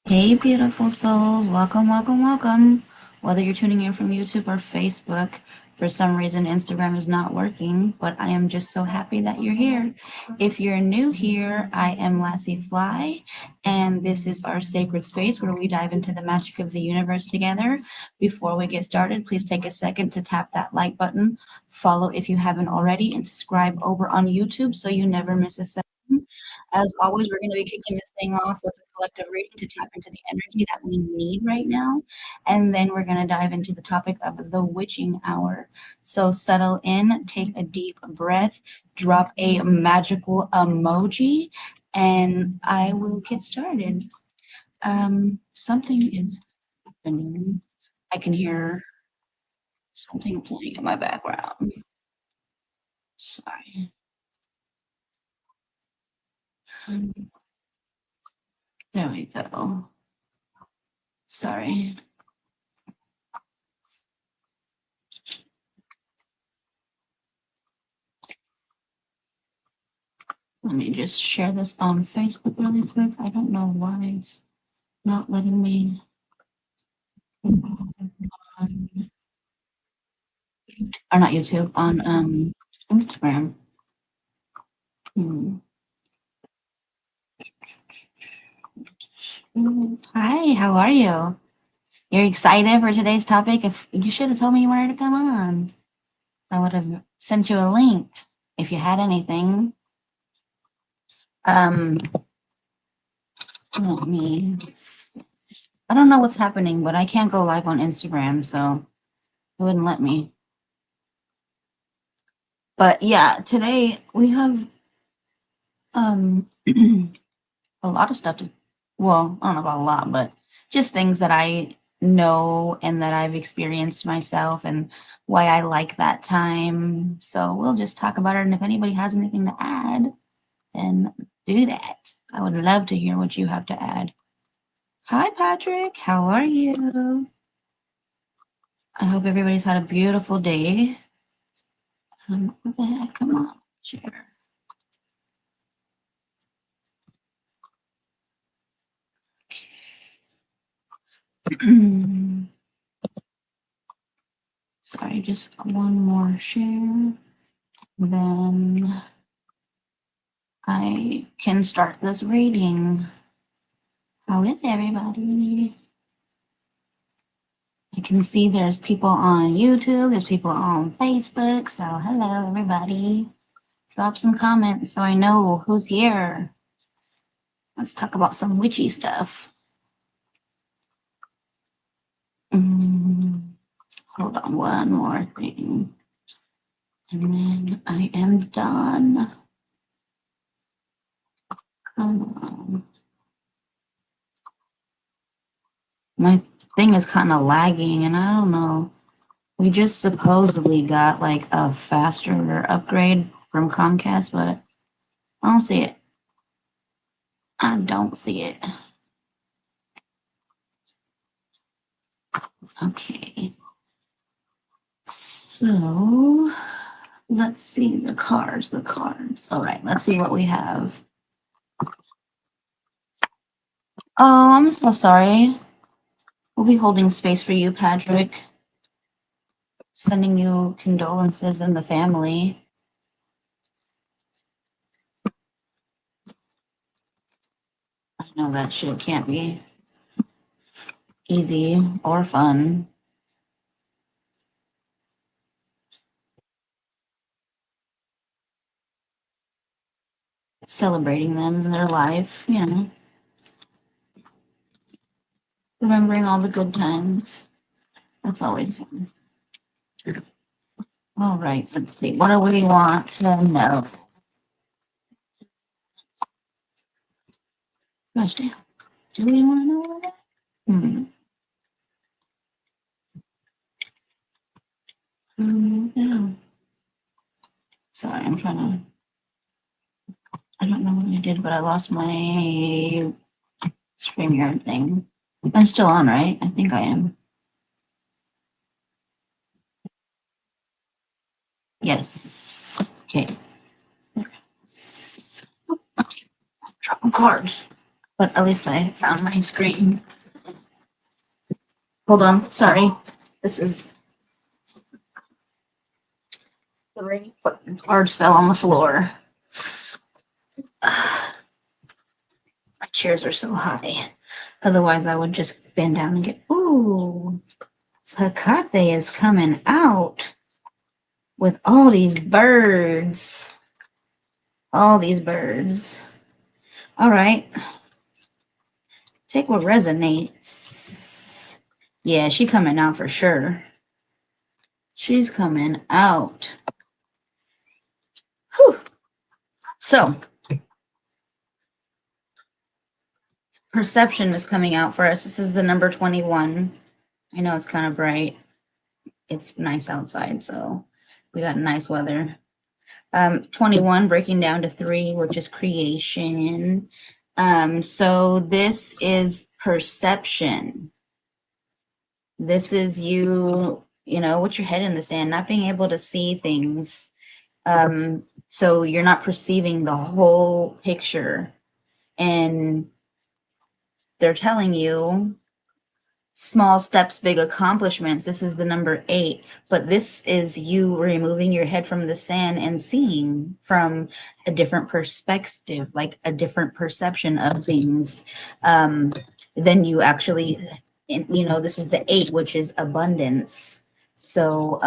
Hey, beautiful souls. Welcome, welcome, welcome. Whether you're tuning in from YouTube or Facebook, for some reason Instagram is not working, but I am just so happy that you're here. If you're new here, I am Lassyfly, and this is our sacred space where we dive into the magic of the universe together. Before we get started, please take a second to tap that like button, follow if you haven't already, and subscribe over on YouTube so you never miss a second. As always, we're going to be kicking this thing off with a collective reading to tap into the energy that we need right now. And then we're going to dive into the topic of the witching hour. So settle in, take a deep breath, drop a magical emoji, and I will get started. Something is happening. I can hear something playing in my background. Sorry. There we go. Sorry. Let me just share this on Facebook really quick. I don't know why it's not letting me. On, or not YouTube, on Instagram. Hmm. Hi, how are you? You're excited for today's topic? If you should have told me you wanted to come on, I would have sent you a link if you had anything. Let me. I don't know what's happening, but I can't go live on Instagram, so it wouldn't let me. But yeah, today we have a lot of stuff to, well, I don't know about a lot, but just things that I know and that I've experienced myself and why I like that time. So we'll just talk about it. And if anybody has anything to add, then do that. I would love to hear what you have to add. Hi, Patrick. How are you? I hope everybody's had a beautiful day. What the heck? Come on, share. Sorry, just one more share. Then I can start this reading. How is everybody? I can see there's people on YouTube, there's people on Facebook. So, hello, everybody. Drop some comments so I know who's here. Let's talk about some witchy stuff. Hold on, one more thing. And then I am done. Come on. My thing is kind of lagging, and I don't know. We just supposedly got like a faster upgrade from Comcast, but I don't see it. I don't see it. Okay. So let's see the cards. All right, let's see what we have. Oh, I'm so sorry. We'll be holding space for you, Patrick. Sending you condolences and the family. I know that shit can't be easy or fun. Celebrating them in their life, you know. Remembering all the good times. That's always fun. All right, let's see. What do we want to know? Gosh damn. Do we want to know that? Yeah. Sorry, I'm trying to. I don't know what I did, but I lost my StreamYard thing. I'm still on, right? I think I am. Yes. Okay. Dropping cards. But at least I found my screen. Hold on, sorry. This is the cards fell on the floor. My chairs are so high. Otherwise, I would just bend down and get. Ooh, Hecate is coming out with all these birds. All these birds. All right. Take what resonates. Yeah, she coming out for sure. She's coming out. Whew. So, perception is coming out for us. This is the number 21. I know it's kind of bright. It's nice outside, so we got nice weather. 21 breaking down to 3, which is creation. So this is perception. This is you know, with your head in the sand, not being able to see things. So you're not perceiving the whole picture. And they're telling you small steps, big accomplishments. This is the number 8, but this is you removing your head from the sand and seeing from a different perspective, like a different perception of things. Then you actually, you know, this is the 8, which is abundance. So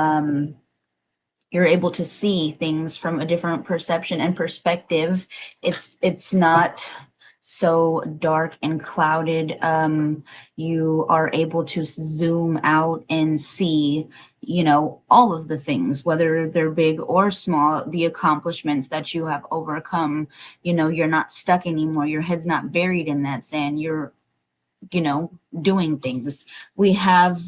you're able to see things from a different perception and perspective. It's not so dark and clouded. You are able to zoom out and see, you know, all of the things, whether they're big or small, the accomplishments that you have overcome. You know, you're not stuck anymore. Your head's not buried in that sand. You're, you know, doing things. We have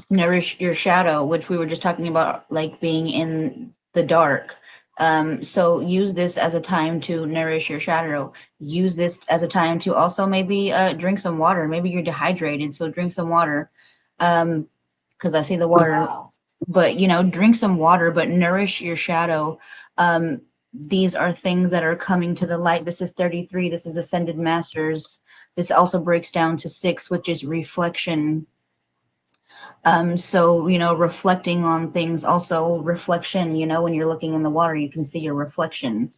nourish your shadow, which we were just talking about, like being in the dark. So use this as a time to nourish your shadow. Use this as a time to also maybe drink some water. Maybe you're dehydrated, so drink some water. Because I see the water, but you know, drink some water, but nourish your shadow. These are things that are coming to the light. This is 33. This is Ascended Masters. This also breaks down to 6, which is reflection. So, you know, reflecting on things, also reflection, you know, when you're looking in the water, you can see your reflection.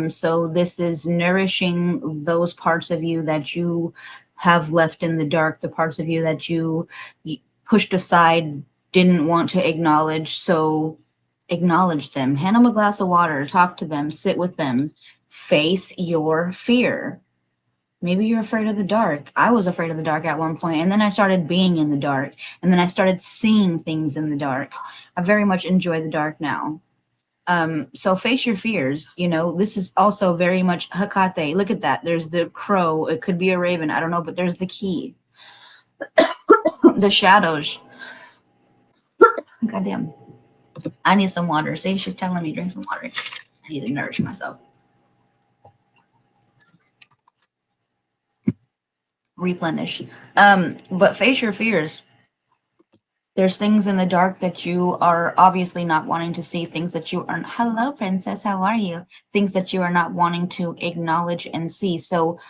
So this is nourishing those parts of you that you have left in the dark, the parts of you that you pushed aside, didn't want to acknowledge. So acknowledge them, hand them a glass of water, talk to them, sit with them, face your fear. Maybe you're afraid of the dark. I was afraid of the dark at one point, and then I started being in the dark, and then I started seeing things in the dark. I very much enjoy the dark now. So face your fears. You know, this is also very much Hecate. Look at that. There's the crow. It could be a raven. I don't know, but there's the key. The shadows. Goddamn. I need some water. See, she's telling me drink some water. I need to nourish myself. Replenish. But face your fears. There's things in the dark that you are obviously not wanting to see, things that you aren't. Hello, princess. How are you? Things that you are not wanting to acknowledge and see. So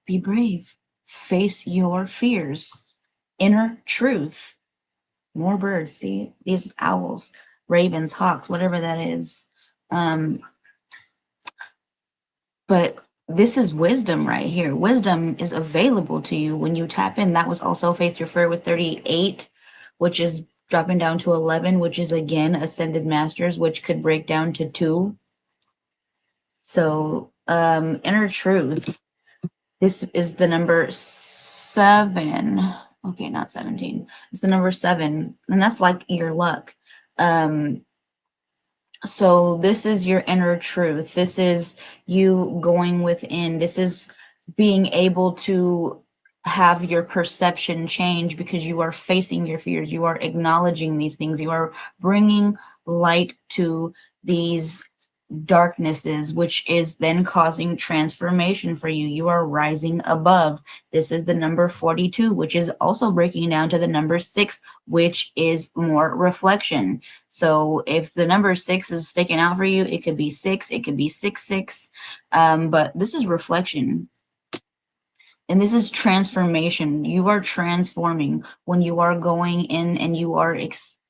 be brave. Face your fears. Inner truth. More birds. See, these owls, ravens, hawks, whatever that is. But this is wisdom right here. Wisdom is available to you when you tap in. That was also Face Your Fear with 38, which is dropping down to 11, which is again Ascended Masters, which could break down to 2. So inner truth. This is the number 7. Okay, not 17. It's the number 7, and that's like your luck. So this is your inner truth. This is you going within. This is being able to have your perception change because you are facing your fears. You are acknowledging these things. You are bringing light to these darknesses, which is then causing transformation for you. You are rising above. This is the number 42, which is also breaking down to the number 6, which is more reflection. So if the number 6 is sticking out for you, it could be 6, it could be 6. But this is reflection. And this is transformation. You are transforming when you are going in and you are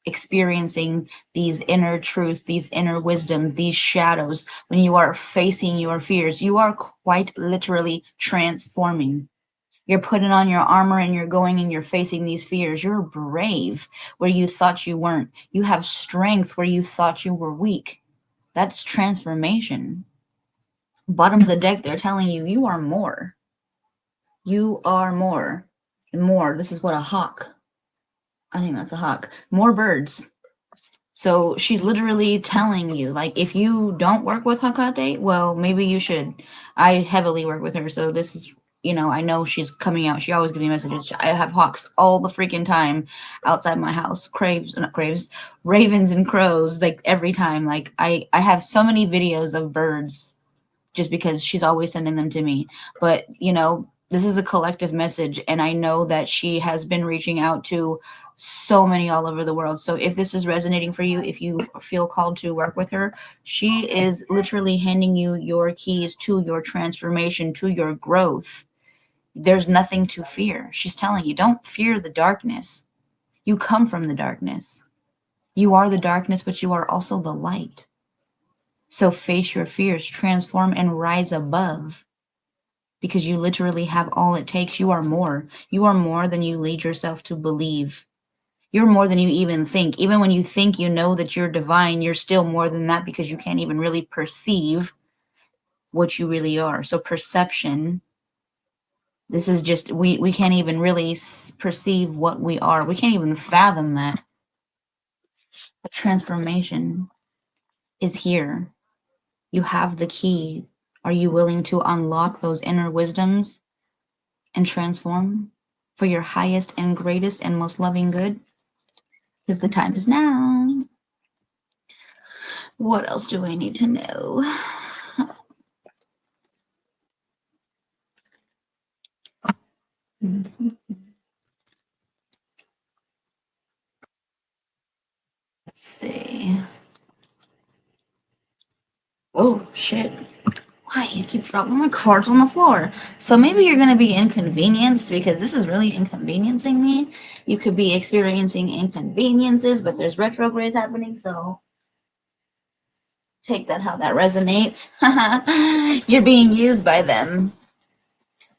experiencing these inner truths, these inner wisdoms, these shadows. When you are facing your fears, you are quite literally transforming. You're putting on your armor and you're going and you're facing these fears. You're brave where you thought you weren't. You have strength where you thought you were weak. That's transformation. Bottom of the deck, they're telling you, you are more. You are more. More. This is what a hawk. I think that's a hawk. More birds. So she's literally telling you, like, if you don't work with Hakate, well, maybe you should. I heavily work with her, so this is, I know she's coming out. She always gives me messages. I have hawks all the freaking time outside my house. Ravens and crows, like every time. Like I have so many videos of birds just because she's always sending them to me. But, this is a collective message, and I know that she has been reaching out to so many all over the world. So if this is resonating for you, if you feel called to work with her, she is literally handing you your keys to your transformation, to your growth. There's nothing to fear. She's telling you, don't fear the darkness. You come from the darkness. You are the darkness, but you are also the light. So face your fears, transform, and rise above. Because you literally have all it takes. You are more. You are more than you lead yourself to believe. You're more than you even think. Even when you think you know that you're divine, you're still more than that because you can't even really perceive what you really are. So perception, this is just, we can't even really perceive what we are. We can't even fathom that. The transformation is here. You have the key. Are you willing to unlock those inner wisdoms and transform for your highest and greatest and most loving good? Because the time is now. What else do I need to know? Let's see. Oh, shit. Why you keep dropping my cards on the floor? So maybe you're going to be inconvenienced because this is really inconveniencing me. You could be experiencing inconveniences, but there's retrogrades happening, so take that how that resonates. You're being used by them.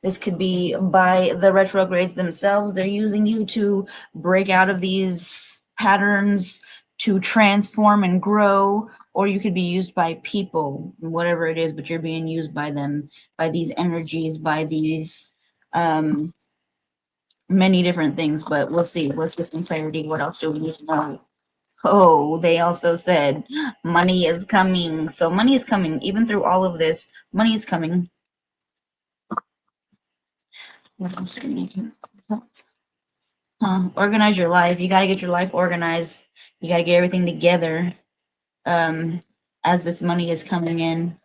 This could be by the retrogrades themselves. They're using you to break out of these patterns, to transform and grow, or you could be used by people, whatever it is, but you're being used by them, by these energies, by these many different things. But we'll see. Let's get some clarity. What else do we need to know? Oh, they also said money is coming. So money is coming. Even through all of this, money is coming. What else do we need to know? Organize your life. You got to get your life organized. You got to get everything together. As this money is coming in,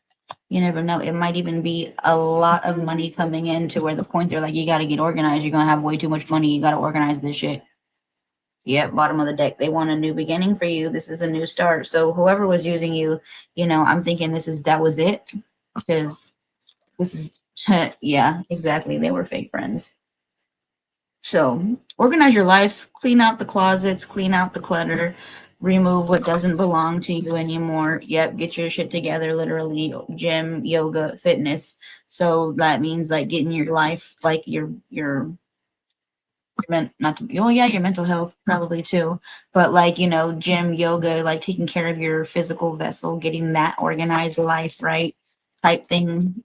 you never know. It might even be a lot of money coming in to where the point they're like, you got to get organized. You're going to have way too much money. You got to organize this shit. Yep, bottom of the deck. They want a new beginning for you. This is a new start. So whoever was using you, I'm thinking that was it. Because this is, yeah, exactly. They were fake friends. So organize your life, clean out the closets, clean out the clutter, remove what doesn't belong to you anymore. Yep, get your shit together, literally, gym, yoga, fitness. So that means like getting your life, like your your mental health probably too, but like, gym, yoga, like taking care of your physical vessel, getting that organized life, right? Type thing.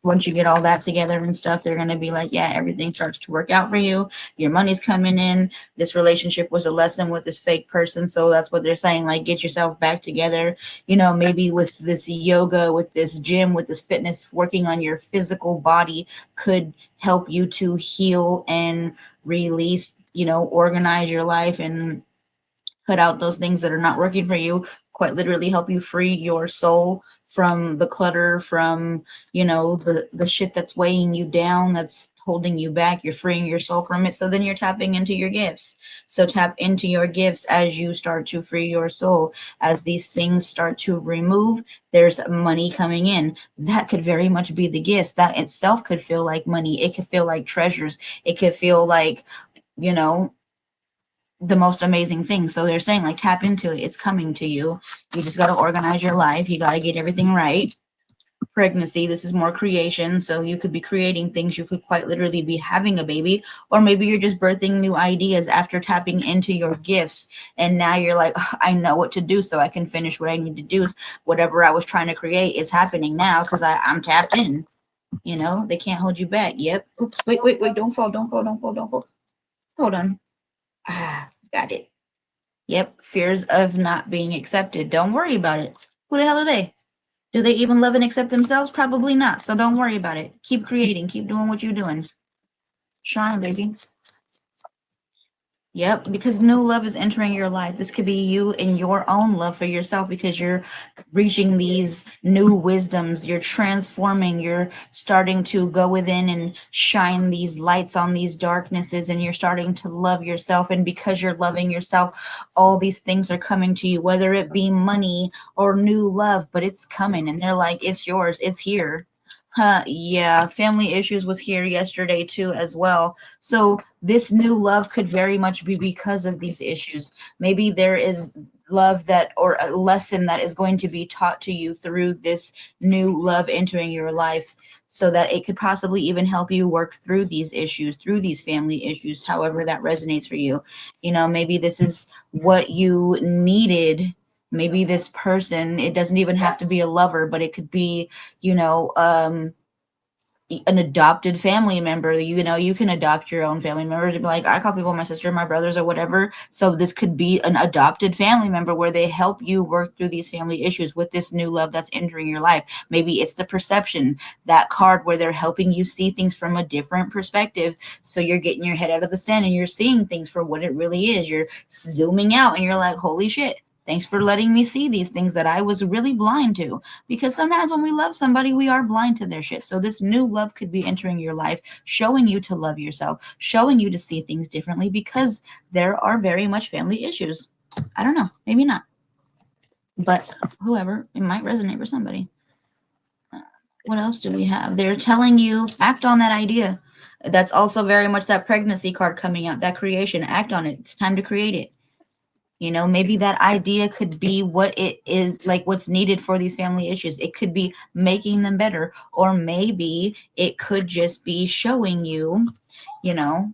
Once you get all that together and stuff, they're going to be like, yeah, everything starts to work out for you. Your money's coming in. This relationship was a lesson with this fake person. So that's what they're saying. Like, get yourself back together, maybe with this yoga, with this gym, with this fitness, working on your physical body could help you to heal and release, organize your life and cut out those things that are not working for you, quite literally help you free your soul from the clutter, from, you know, the shit that's weighing you down, that's holding you back. You're freeing yourself from it. So then you're tapping into your gifts. So tap into your gifts as you start to free your soul. As these things start to remove, there's money coming in. That could very much be the gifts. That itself could feel like money. It could feel like treasures. It could feel like, you know, the most amazing thing. So they're saying, like, tap into it. It's coming to you. You just got to organize your life. You got to get everything right. Pregnancy, this is more creation. So you could be creating things. You could quite literally be having a baby, or maybe you're just birthing new ideas after tapping into your gifts. And now you're like, I know what to do, so I can finish what I need to do. Whatever I was trying to create is happening now because I'm tapped in. You know, they can't hold you back. Yep. Oops, wait. Don't fall. Don't fall. Don't fall. Don't fall. Hold on. Got it. Yep. Fears of not being accepted. Don't worry about it. Who the hell are they? Do they even love and accept themselves? Probably not. So don't worry about it. Keep creating. Keep doing what you're doing. Shine, baby. Yep, because new love is entering your life. This could be you and your own love for yourself because you're reaching these new wisdoms. You're transforming. You're starting to go within and shine these lights on these darknesses, and you're starting to love yourself. And because you're loving yourself, all these things are coming to you, whether it be money or new love, but it's coming. And they're like, it's yours. It's here. Yeah, family issues was here yesterday too as well. So this new love could very much be because of these issues. Maybe there is love that, or a lesson that is going to be taught to you through this new love entering your life, so that it could possibly even help you work through these issues, through these family issues, however that resonates for you. You know, maybe this is what you needed. Maybe this person, it doesn't even have to be a lover, but it could be, you know, an adopted family member. You know, you can adopt your own family members and be like, I call people my sister, my brothers, or whatever. So this could be an adopted family member where they help you work through these family issues with this new love that's entering your life. Maybe it's the perception, that card where they're helping you see things from a different perspective. So you're getting your head out of the sand and you're seeing things for what it really is. You're zooming out and you're like, holy shit. Thanks for letting me see these things that I was really blind to. Because sometimes when we love somebody, we are blind to their shit. So this new love could be entering your life, showing you to love yourself, showing you to see things differently, because there are very much family issues. I don't know, maybe not. But whoever, it might resonate for somebody. What else do we have? They're telling you, act on that idea. That's also very much that pregnancy card coming out, that creation. Act on it. It's time to create it. You know, maybe that idea could be what it is, like what's needed for these family issues. It could be making them better, or maybe it could just be showing you, you know,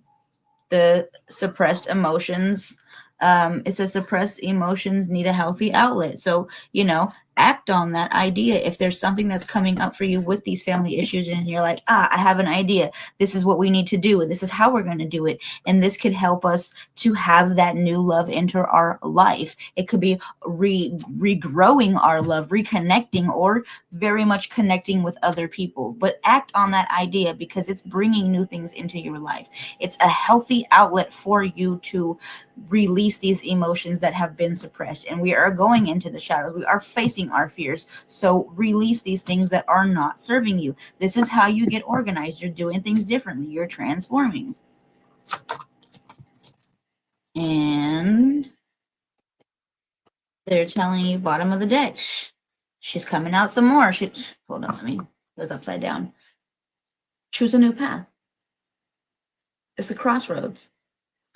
the suppressed emotions. It says suppressed emotions need a healthy outlet. So, you know, act on that idea. If there's something that's coming up for you with these family issues and you're like, I have an idea. This is what we need to do. And this is how we're going to do it. And this could help us to have that new love enter our life. It could be regrowing our love, reconnecting, or very much connecting with other people. But act on that idea because it's bringing new things into your life. It's a healthy outlet for you to release these emotions that have been suppressed. And we are going into the shadows. We are facing our fears. So release these things that are not serving you. This is how you get organized. You're doing things differently. You're transforming. And they're telling you bottom of the deck. She's coming out some more. Hold on, let me, it was upside down. Choose a new path. It's a crossroads.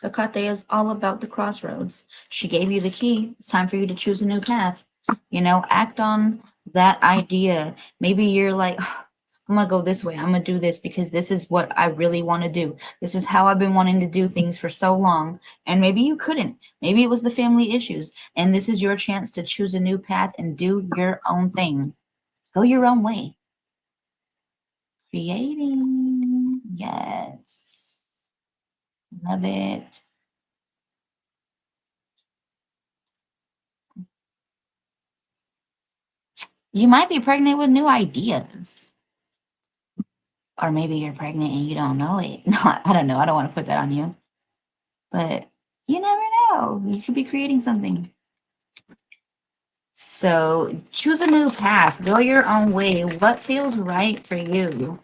Hecate is all about the crossroads. She gave you the key. It's time for you to choose a new path. You know, act on that idea. Maybe you're like, I'm going to go this way. I'm going to do this because this is what I really want to do. This is how I've been wanting to do things for so long. And maybe you couldn't. Maybe it was the family issues. And this is your chance to choose a new path and do your own thing. Go your own way. Creating. Yes. Love it. You might be pregnant with new ideas. Or maybe you're pregnant and you don't know it. No, I don't know. I don't want to put that on you. But you never know. You could be creating something. So choose a new path, go your own way. What feels right for you?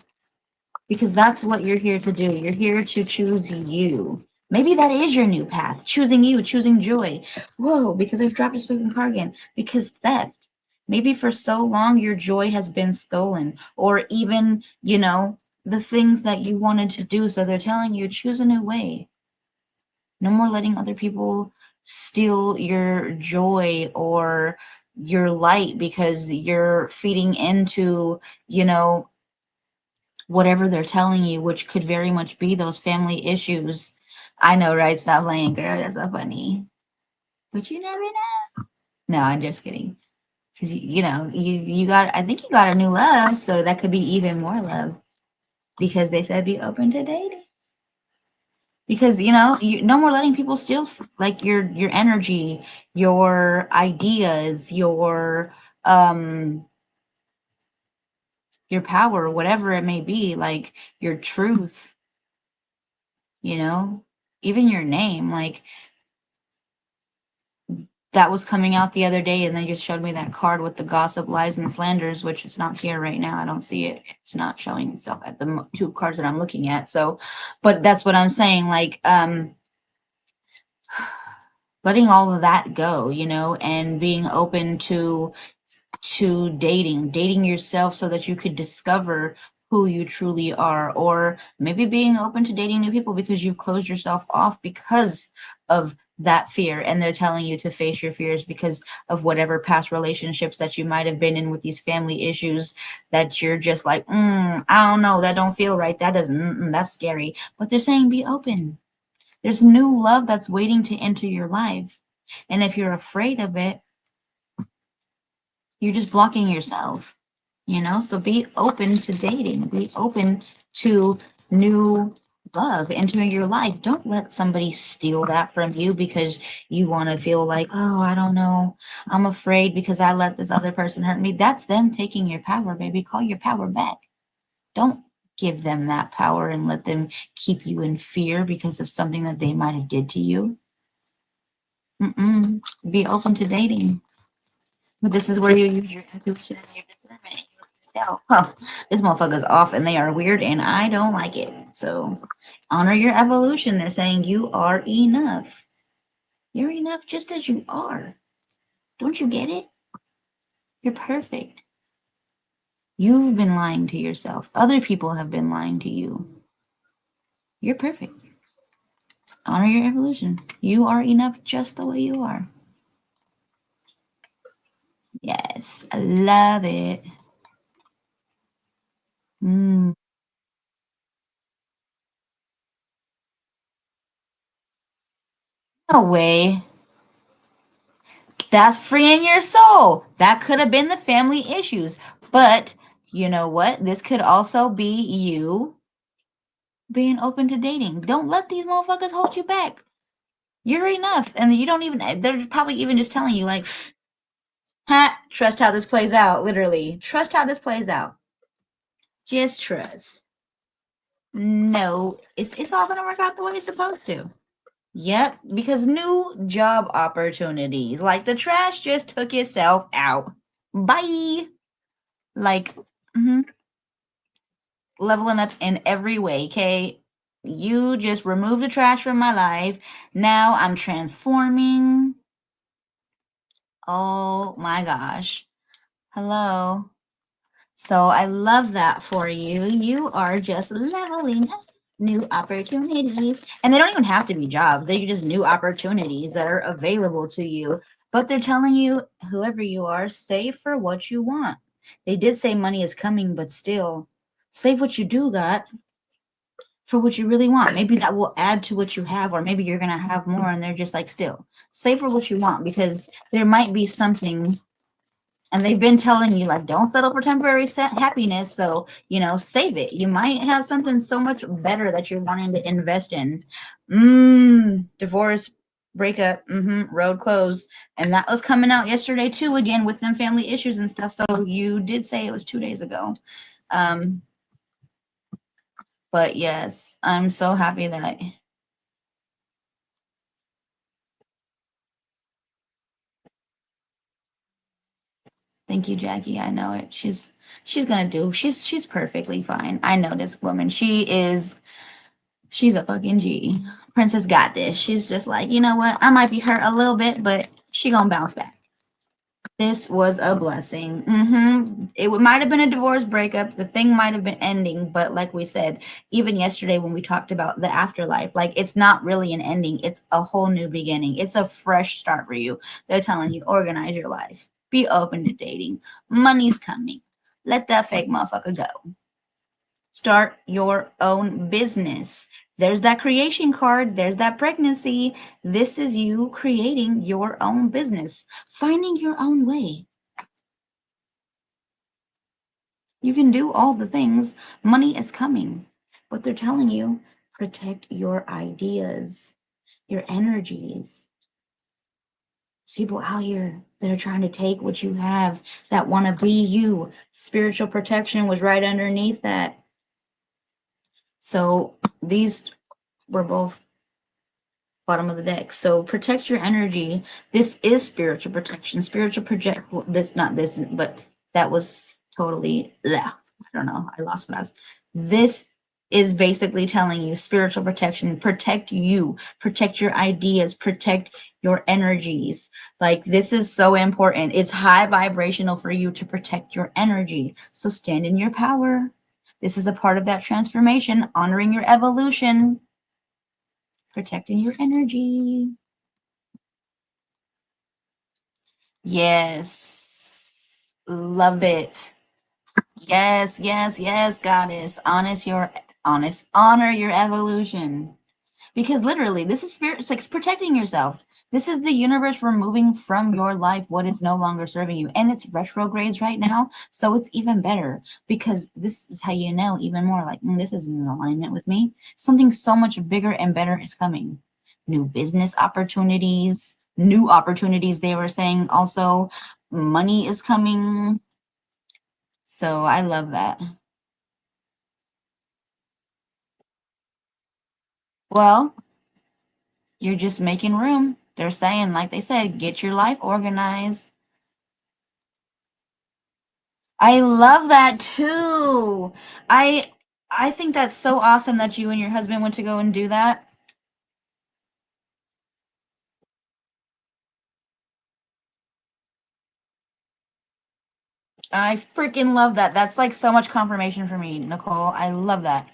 Because that's what you're here to do. You're here to choose you. Maybe that is your new path, choosing you, choosing joy. Whoa, because I've dropped this fucking car again. Because theft. Maybe for so long your joy has been stolen, or even, the things that you wanted to do. So they're telling you, choose a new way. No more letting other people steal your joy or your light because you're feeding into, whatever they're telling you, which could very much be those family issues. I know, right? Stop playing, girl. That's so funny. But you never know. No, I'm just kidding. Because you got. I think you got a new love, so that could be even more love. Because they said be open to dating. Because you no more letting people steal like your energy, your ideas, your power, whatever it may be, like your truth. Even your name, like that was coming out the other day, and they just showed me that card with the gossip, lies, and slanders, which it's not here right now. I don't see it. It's not showing itself at the two cards that I'm looking at. So, but that's what I'm saying. Like, letting all of that go, and being open to dating yourself so that you could discover who you truly are, or maybe being open to dating new people because you've closed yourself off because of that fear, and they're telling you to face your fears because of whatever past relationships that you might have been in with these family issues, that you're just like, I don't know, that don't feel right, that doesn't, that's scary. But they're saying be open. There's new love that's waiting to enter your life, and if you're afraid of it, you're just blocking yourself, so be open to dating, be open to new love entering your life. Don't let somebody steal that from you because you want to feel like, oh, I don't know, I'm afraid because I let this other person hurt me. That's them taking your power, baby. Call your power back. Don't give them that power and let them keep you in fear because of something that they might have did to you. Be open to dating. But this is where you use your intuition and your discernment. And you tell, this motherfucker's off and they are weird and I don't like it. So honor your evolution. They're saying you are enough. You're enough just as you are. Don't you get it? You're perfect. You've been lying to yourself. Other people have been lying to you. You're perfect. Honor your evolution. You are enough just the way you are. Yes, I love it. No way. That's freeing your soul. That could have been the family issues. But you know what? This could also be you being open to dating. Don't let these motherfuckers hold you back. You're enough. And you don't even, they're probably even just telling you, like, trust how this plays out. Literally, trust how this plays out. Just trust. No, it's all going to work out the way it's supposed to. Yep, because new job opportunities, like the trash just took itself out. Bye. Like, leveling up in every way, okay? You just remove the trash from my life. Now I'm transforming. Oh my gosh. Hello. So I love that for you. You are just leveling up, new opportunities. And they don't even have to be jobs. They're just new opportunities that are available to you. But they're telling you, whoever you are, save for what you want. They did say money is coming, but still, save what you do got for what you really want. Maybe that will add to what you have, or maybe you're going to have more and they're just like, still, save for what you want, because there might be something. And they've been telling you, like, don't settle for temporary happiness. So, save it. You might have something so much better that you're wanting to invest in. Divorce, breakup, road closed. And that was coming out yesterday too, again, with them family issues and stuff. So you did say it was 2 days ago. But yes, I'm so happy that Thank you, Jackie. I know it. She's gonna do. She's perfectly fine. I know this woman. She's a fucking G. Princess got this. She's just like, you know what? I might be hurt a little bit, but she gonna bounce back. This was a blessing. It might have been a divorce breakup. The thing might have been ending, but like we said, even yesterday when we talked about the afterlife, like it's not really an ending. It's a whole new beginning. It's a fresh start for you. They're telling you organize your life. Be open to dating. Money's coming. Let that fake motherfucker go. Start your own business. There's that creation card. There's that pregnancy. This is you creating your own business, finding your own way. You can do all the things. Money is coming. But they're telling you, protect your ideas, your energies. There's people out here that are trying to take what you have, that want to be you. Spiritual protection was right underneath that. So these were both bottom of the deck. So protect your energy. This is spiritual protection. Spiritual project. This not this, but that was totally. I don't know. I lost what I was. This is basically telling you spiritual protection. Protect you. Protect your ideas. Protect your energies. Like this is so important. It's high vibrational for you to protect your energy. So stand in your power. This is a part of that transformation, honoring your evolution. Protecting your energy. Yes. Love it. Yes, yes, yes, goddess. Honor your evolution. Because literally, this is spirit, it's like protecting yourself. This is the universe removing from your life what is no longer serving you. And it's retrogrades right now. So it's even better because this is how you know even more like, this is in alignment with me. Something so much bigger and better is coming. New business opportunities, new opportunities, they were saying also. Money is coming. So I love that. Well, you're just making room. They're saying, like they said, get your life organized. I love that too. I I think that's so awesome that you and your husband went to go and do that. I freaking love that. That's like so much confirmation for me, Nicole. I love that.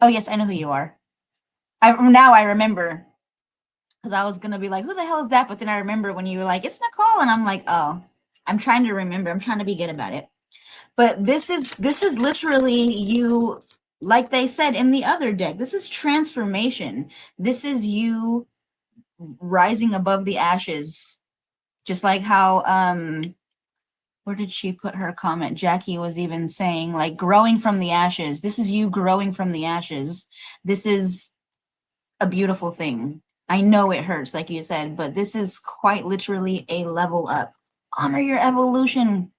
Oh yes, I know who you are. I remember because I was gonna be like, who the hell is that? But then I remember when you were like, it's Nicole, and I'm like, oh, I'm trying to remember. I'm trying to be good about it. But this is literally you, like they said in the other deck. This is transformation. This is you rising above the ashes. Just like how where did she put her comment? Jackie was even saying like growing from the ashes. This is you growing from the ashes. This is a beautiful thing. I know it hurts, like you said, but this is quite literally a level up. Honor your evolution.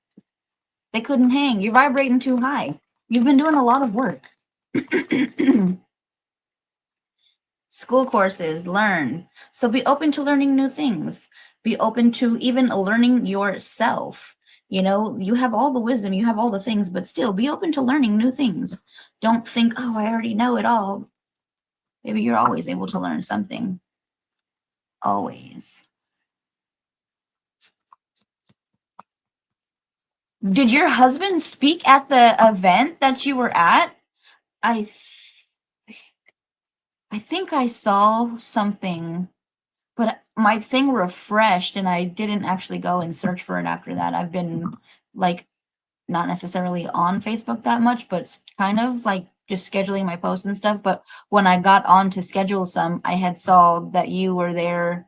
They couldn't hang. You're vibrating too high. You've been doing a lot of work. School courses, learn. So be open to learning new things. Be open to even learning yourself. You know, you have all the wisdom, you have all the things, but still be open to learning new things. Don't think, oh, I already know it all. Maybe you're always able to learn something. Always. Did your husband speak at the event that you were at? I I think I saw something, but my thing refreshed and I didn't actually go and search for it after that. I've been like not necessarily on Facebook that much, but kind of like just scheduling my posts and stuff. But when I got on to schedule some, I had saw that you were there.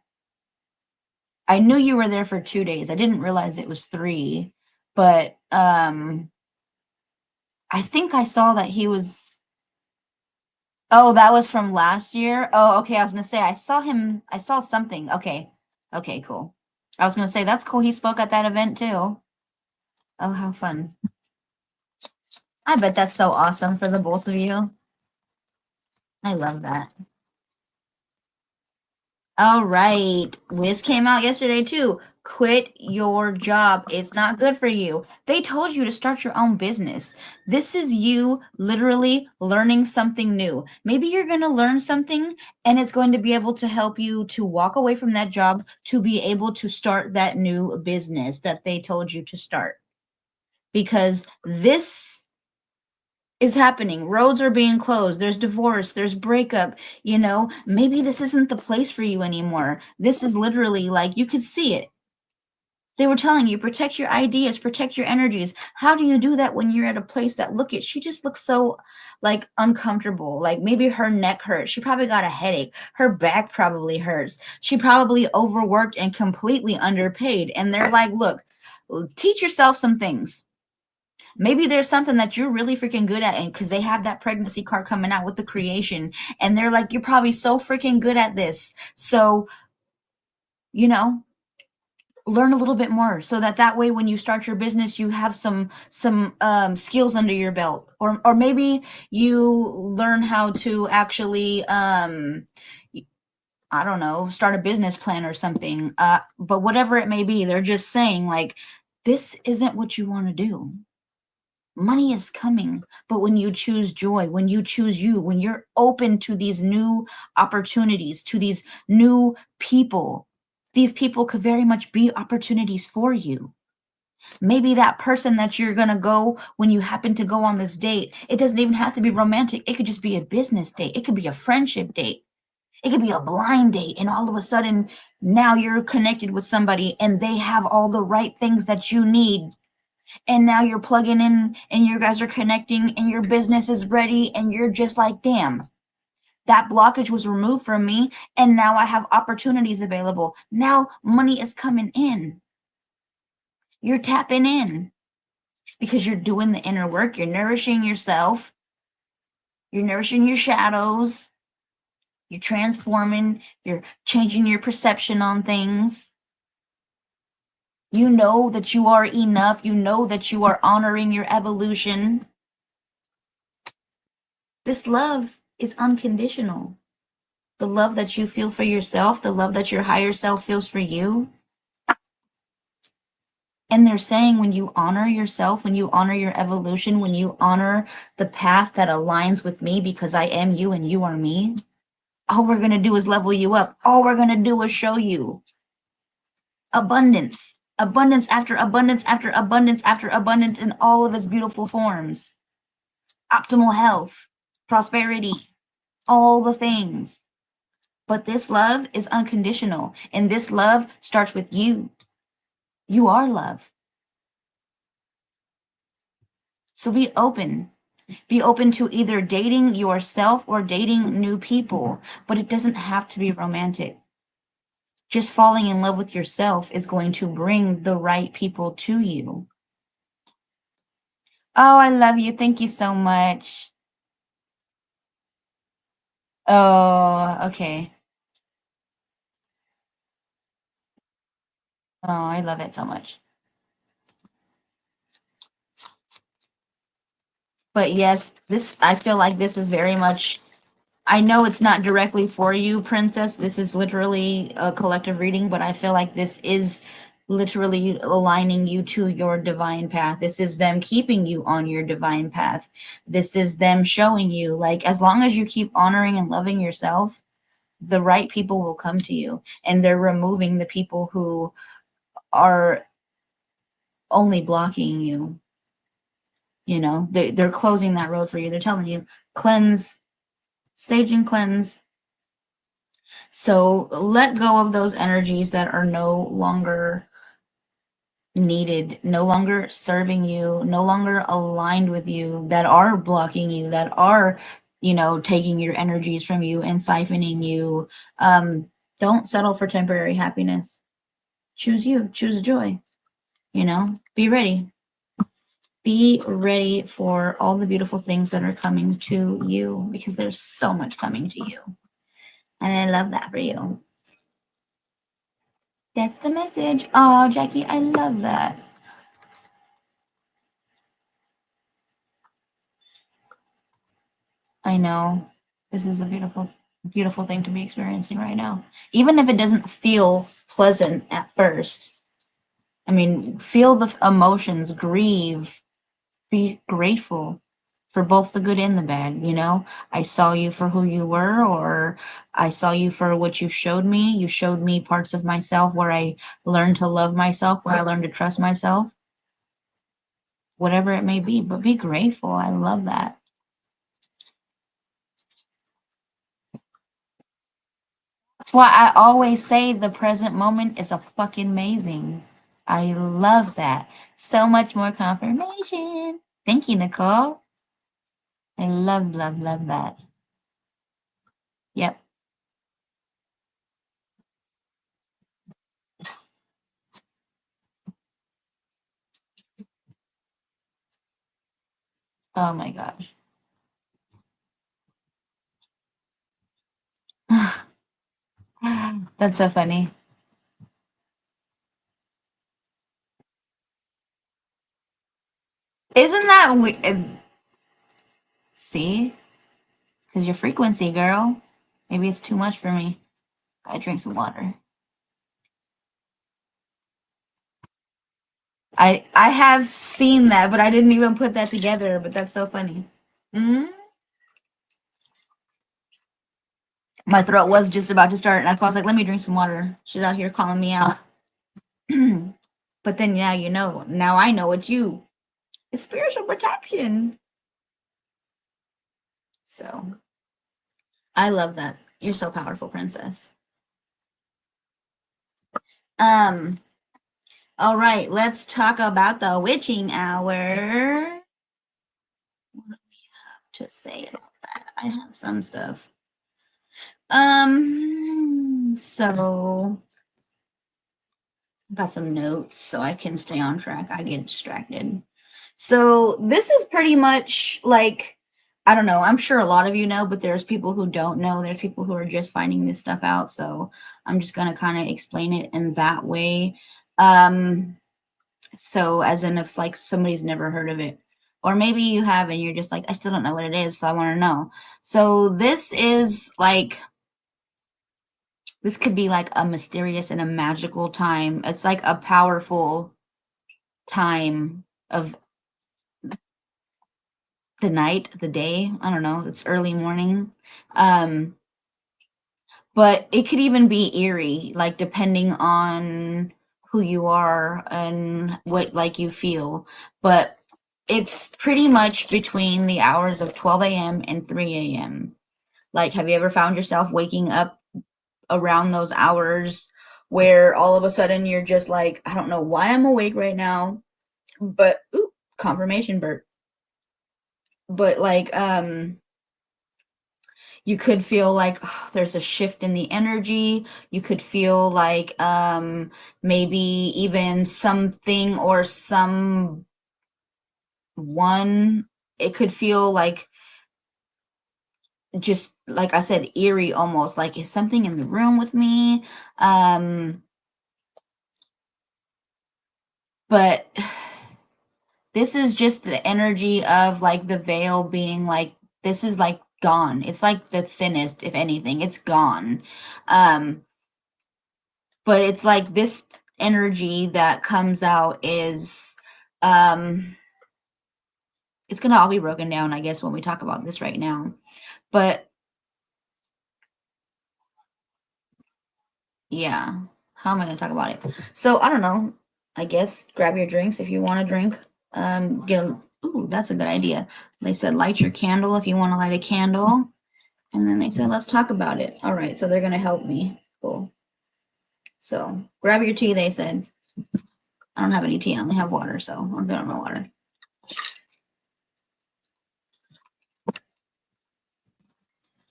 I knew you were there for 2 days. I didn't realize it was three, but I think I saw that he was. Oh, that was from last year. Oh, okay. I was gonna say I saw him. I saw something. Okay, okay, cool. I was gonna say that's cool. He spoke at that event too. Oh, how fun! I bet that's so awesome for the both of you. I love that. All right. Wiz came out yesterday too. Quit your job. It's not good for you. They told you to start your own business. This is you literally learning something new. Maybe you're going to learn something and it's going to be able to help you to walk away from that job to be able to start that new business that they told you to start. Because this is happening. Roads are being closed. There's divorce. There's breakup. You know, maybe this isn't the place for you anymore. This is literally like you could see it. They were telling you, protect your ideas, protect your energies. How do you do that when you're at a place that she just looks so like uncomfortable? Like maybe her neck hurts. She probably got a headache. Her back probably hurts. She probably overworked and completely underpaid. And they're like, look, teach yourself some things. Maybe there's something that you're really freaking good at, and because they have that pregnancy card coming out with the creation, and they're like, you're probably so freaking good at this. So, you know, learn a little bit more so that way when you start your business, you have some skills under your belt, or maybe you learn how to actually I don't know, start a business plan or something. But whatever it may be, they're just saying like, this isn't what you want to do. Money is coming, but when you choose joy, when you choose you, when you're open to these new opportunities, to these new people, these people could very much be opportunities for you. Maybe that person that you're going to go when you happen to go on this date, it doesn't even have to be romantic. It could just be a business date. It could be a friendship date. It could be a blind date. And all of a sudden, now you're connected with somebody and they have all the right things that you need, and now you're plugging in and you guys are connecting and your business is ready and you're just like, damn, that blockage was removed from me and now I have opportunities available. Now money is coming in. You're tapping in because you're doing the inner work. You're nourishing yourself. You're nourishing your shadows. You're transforming. You're changing your perception on things. You know that you are enough. You know that you are honoring your evolution. This love is unconditional. The love that you feel for yourself, the love that your higher self feels for you. And they're saying when you honor yourself, when you honor your evolution, when you honor the path that aligns with me because I am you and you are me, all we're going to do is level you up. All we're going to do is show you abundance, abundance after abundance after abundance after abundance in all of its beautiful forms. Optimal health, prosperity, all the things. But this love is unconditional, and this love starts with you. You are love. So be open. Be open to either dating yourself or dating new people, but it doesn't have to be romantic. Just falling in love with yourself is going to bring the right people to you. Oh, I love you. Thank you so much. Oh, okay. Oh, I love it so much. But yes, I feel like this is very much, I know it's not directly for you, Princess. This is literally a collective reading, but I feel like this is literally aligning you to your divine path. This is them keeping you on your divine path. This is them showing you, like, as long as you keep honoring and loving yourself, the right people will come to you. And they're removing the people who are only blocking you. You know, they're closing that road for you. They're telling you, cleanse, sage and cleanse. So let go of those energies that are no longer needed, no longer serving you, no longer aligned with you, that are blocking you, that are, you know, taking your energies from you and siphoning you. Don't settle for temporary happiness. Choose you, choose joy, you know, be ready. Be ready for all the beautiful things that are coming to you, because there's so much coming to you. And I love that for you. That's the message. Oh, Jackie, I love that. I know. This is a beautiful beautiful thing to be experiencing right now. Even if it doesn't feel pleasant at first. I mean, feel the emotions, grieve, be grateful for both the good and the bad, you know? I saw you for who you were, or I saw you for what you showed me. You showed me parts of myself where I learned to love myself, where I learned to trust myself, whatever it may be, but be grateful. I love that. That's why I always say the present moment is a fucking amazing. I love that. So much more confirmation. Thank you, Nicole. I love, love, love that. Yep. Oh my gosh. That's so funny. Isn't that weird? See? Because your frequency, girl. Maybe it's too much for me. I drink some water. I have seen that, but I didn't even put that together. But that's so funny. Mm? My throat was just about to start, and I was like, "Let me drink some water." She's out here calling me out. But then now you know. Now I know it's you. It's spiritual protection. So I love that. You're so powerful, princess. Um. All right, let's talk about the witching hour. To say about that, I have some stuff. So got some notes so I can stay on track. I get distracted. So this is pretty much like, I don't know, I'm sure a lot of you know, but there's people who don't know. There's people who are just finding this stuff out. So I'm just gonna kind of explain it in that way. So as in if like somebody's never heard of it. Or maybe you have and you're just like, I still don't know what it is, so I want to know. So this is like, this could be like a mysterious and a magical time. It's like a powerful time of the night, the day. I don't know. It's early morning. Um, but it could even be eerie, like depending on who you are and what like you feel. But it's pretty much between the hours of 12 a.m. and 3 a.m. Like, have you ever found yourself waking up around those hours where all of a sudden you're just like, I don't know why I'm awake right now, but ooh, confirmation, Bert. But like, you could feel like there's a shift in the energy. You could feel like maybe even something or someone. It could feel like, just like I said, eerie almost, like is something in the room with me? But this is just the energy of like the veil being like, this is like gone. It's like the thinnest, if anything, it's gone. um but it's like this energy that comes out is, um it's gonna all be broken down, I guess, when we talk about this right now. But yeah, how am I gonna talk about it? So I don't know. I guess grab your drinks if you want to drink. Get a, ooh, that's a good idea. They said light your candle if you want to light a candle. And then they said, let's talk about it. All right, so they're gonna help me. Cool. So grab your tea, they said. I don't have any tea, I only have water, so I'm good on my water.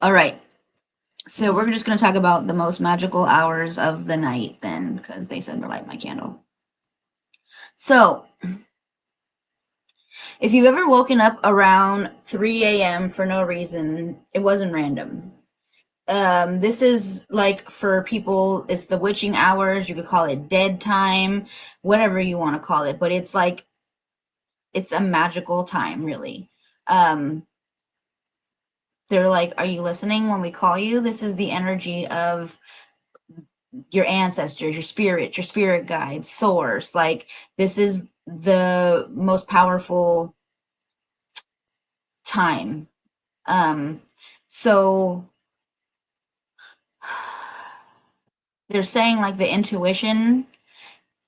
All right. So we're just going to talk about the most magical hours of the night then, because they said to light my candle. So if you've ever woken up around 3 a.m. for no reason, it wasn't random. This is like for people, it's the witching hours. You could call it dead time, whatever you want to call it, but it's like, it's a magical time, really. Um, They're like, are you listening when we call you? This is the energy of your ancestors, your spirit guides, source. Like, this is the most powerful time. So they're saying like the intuition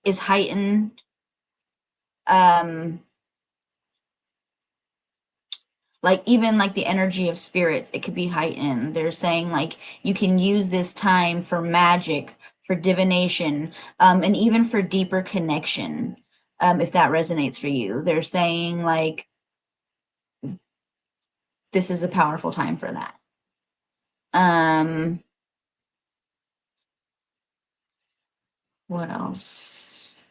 is heightened. Um, like even like the energy of spirits, it could be heightened. They're saying like you can use this time for magic, for divination, and even for deeper connection, if that resonates for you. They're saying like this is a powerful time for that. Um, what else?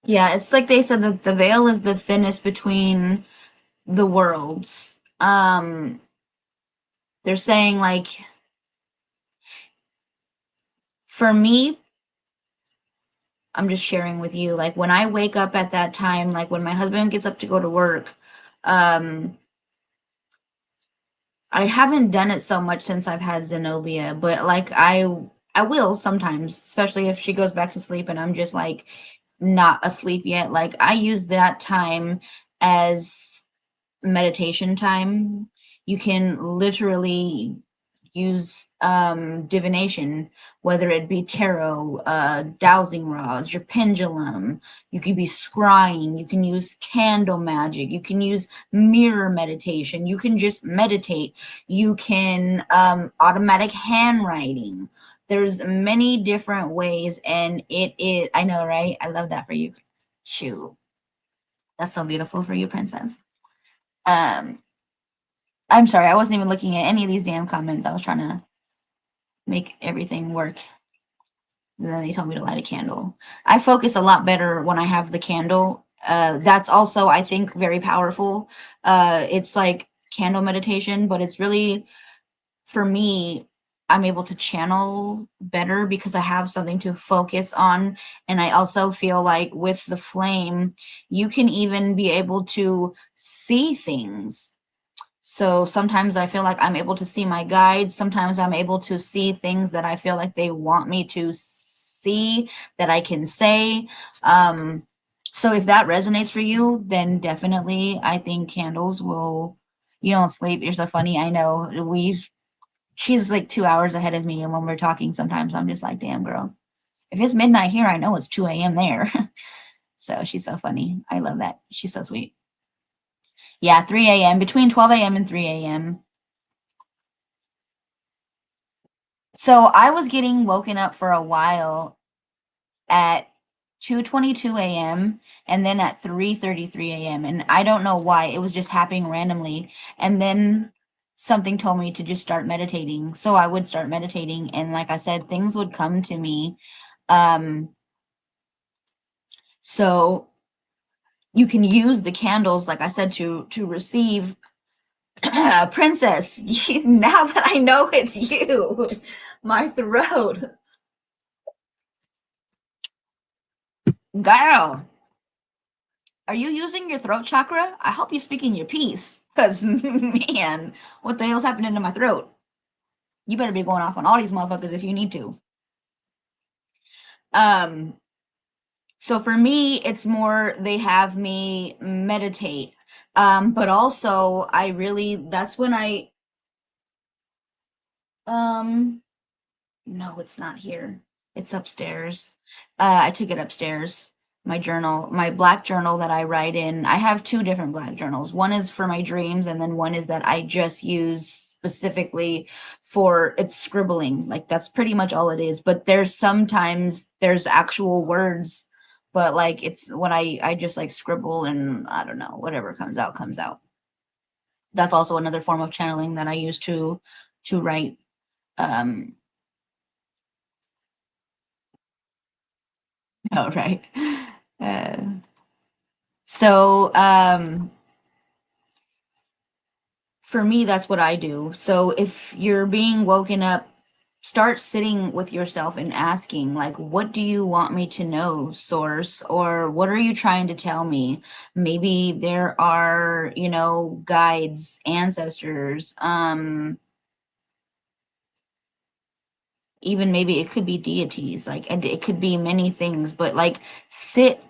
Yeah, it's like they said that the veil is the thinnest between the worlds. They're saying like for me, I'm just sharing with you, like when I wake up at that time, like when my husband gets up to go to work, um, I haven't done it so much since I've had Zenobia, but like I will sometimes, especially if she goes back to sleep and I'm just like not asleep yet. Like I use that time as meditation time. You can literally use divination, whether it be tarot, dowsing rods, your pendulum. You can be scrying. You can use candle magic. You can use mirror meditation. You can just meditate. You can automatic handwriting. There's many different ways, and it is. I know, right? I love that for you. Shoot, that's so beautiful for you, princess. Um, I'm sorry, I wasn't even looking at any of these damn comments. I was trying to make everything work. And then they told me to light a candle. I focus a lot better when I have the candle. That's also, I think, very powerful. It's like candle meditation, but it's really, for me, I'm able to channel better because I have something to focus on. And I also feel like with the flame, you can even be able to see things. So sometimes I feel like I'm able to see my guides. Sometimes I'm able to see things that I feel like they want me to see that I can say. So if that resonates for you, then definitely I think candles will, you don't sleep. You're so funny. I know she's like 2 hours ahead of me. And when we're talking, sometimes I'm just like, damn girl, if it's midnight here, I know it's 2 a.m. there. So she's so funny. I love that. She's so sweet. Yeah, 3 a.m. between 12 a.m. and 3 a.m. So I was getting woken up for a while at 2:22 a.m. and then at 3:33 a.m. and I don't know why. It was just happening randomly. And then something told me to just start meditating. So I would start meditating and like I said, things would come to me. Um so you can use the candles like I said to receive princess. Now that I know it's you, my throat. Girl, are you using your throat chakra? I hope you're speaking your piece. Because, man, what the hell's happening to my throat? You better be going off on all these motherfuckers if you need to. Um, so for me, it's more they have me meditate. But also I really that's when um no, it's not here. It's upstairs. I took it upstairs. My journal, my black journal that I write in. I have two different black journals. One is for my dreams, and then one is that I just use specifically for it's scribbling. Like that's pretty much all it is. But there's sometimes there's actual words, but like it's when I just like scribble and I don't know, whatever comes out comes out. That's also another form of channeling that I use to write. Um, oh, right. So for me, that's what I do. So if you're being woken up, start sitting with yourself and asking, like, what do you want me to know, source? Or what are you trying to tell me? Maybe there are, guides, ancestors, even maybe it could be deities, like, and it could be many things, but like, sit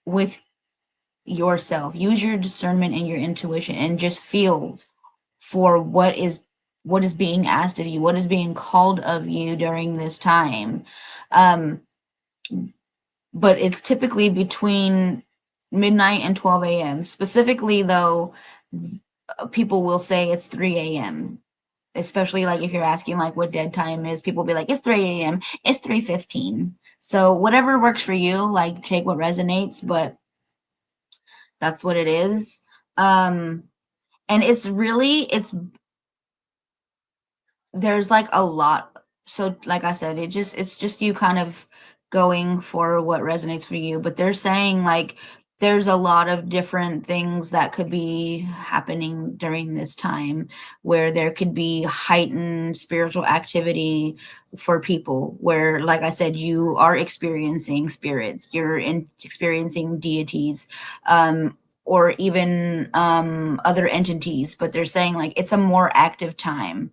with yourself, use your discernment and your intuition, and just feel for what is being asked of you, what is being called of you during this time. um but it's typically between midnight and 12 a.m. Specifically, though, people will say it's 3 a.m., especially like if you're asking like what dead time is, people will be like, it's 3 a.m., it's 3:15. So whatever works for you, like, take what resonates, but that's what it is. And it's there's like a lot. So like I said, it's just you kind of going for what resonates for you, but they're saying like there's a lot of different things that could be happening during this time, where there could be heightened spiritual activity for people, where, like I said, you are experiencing spirits, experiencing deities, or even other entities, but they're saying like it's a more active time.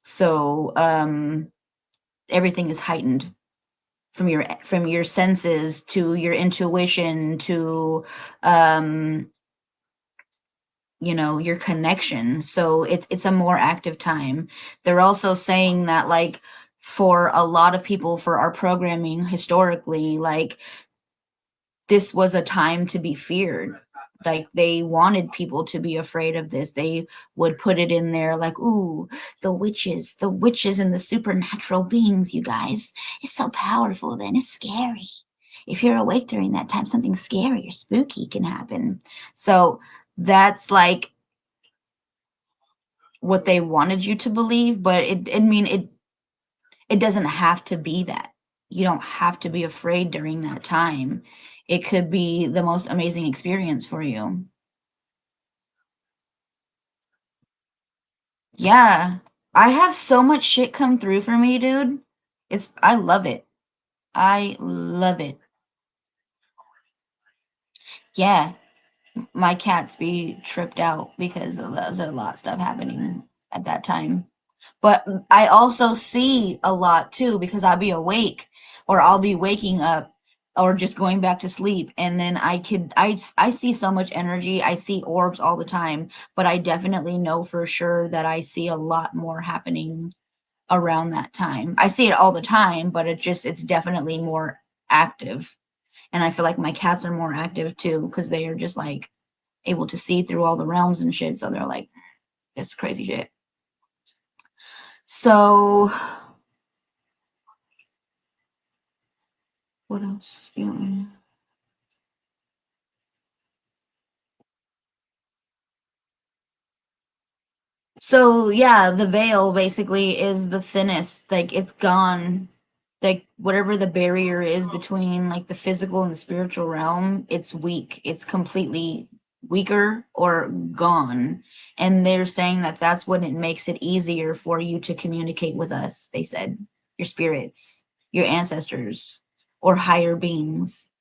So everything is heightened, from your senses to your intuition to your connection. So it's a more active time. They're also saying that, like, for a lot of people, for our programming historically, like, this was a time to be feared. Like, they wanted people to be afraid of this. They would put it in there like, ooh, the witches and the supernatural beings, you guys. It's so powerful, then it's scary. If you're awake during that time, something scary or spooky can happen. So that's like what they wanted you to believe, but it doesn't have to be that. You don't have to be afraid during that time. It could be the most amazing experience for you. Yeah. I have so much shit come through for me, dude. I love it. I love it. Yeah. My cats be tripped out because there's a lot of stuff happening at that time. But I also see a lot too, because I'll be awake, or I'll be waking up, or just going back to sleep, and then I see so much energy. I see orbs all the time, but I definitely know for sure that I see a lot more happening around that time. I see it all the time, but it's definitely more active. And I feel like my cats are more active too, because they are just like able to see through all the realms and shit. So they're like, it's crazy shit. So what else do you want me to- So yeah, the veil basically is the thinnest. Like, it's gone. Like, whatever the barrier is between like the physical and the spiritual realm, it's weak. It's completely weaker or gone. And they're saying that that's when it makes it easier for you to communicate with us. They said your spirits, your ancestors, or higher beings.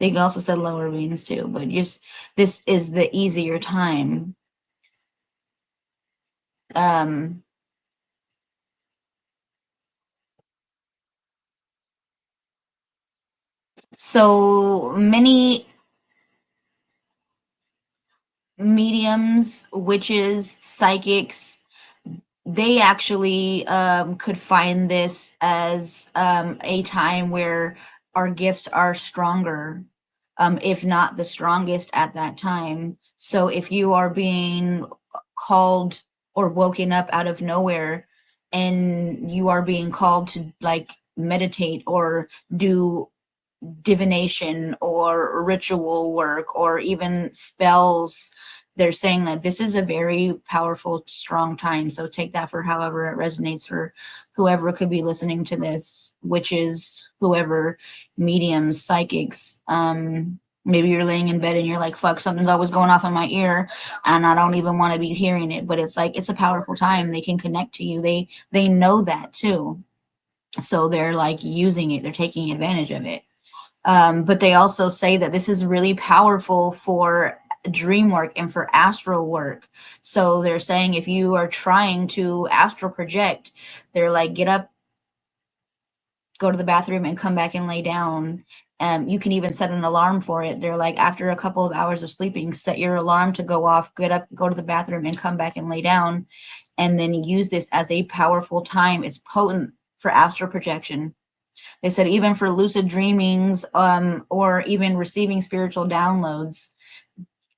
They also said lower beings too, but just this is the easier time. Um, so many mediums, witches, psychics, they actually could find this as a time where our gifts are stronger, if not the strongest at that time. So if you are being called or woken up out of nowhere, and you are being called to like meditate or do divination or ritual work or even spells, they're saying that this is a very powerful, strong time. So take that for however it resonates for whoever could be listening to this, witches, whoever, mediums, psychics. Maybe you're laying in bed and you're like, fuck, something's always going off in my ear and I don't even want to be hearing it. But it's like, it's a powerful time. They can connect to you. They know that too. So they're like using it. They're taking advantage of it. But they also say that this is really powerful for dream work and for astral work. So they're saying if you are trying to astral project, they're like, get up, go to the bathroom and come back and lay down. You can even set an alarm for it. They're like, after a couple of hours of sleeping, set your alarm to go off, get up, go to the bathroom and come back and lay down. And then use this as a powerful time. It's potent for astral projection. They said even for lucid dreamings, or even receiving spiritual downloads,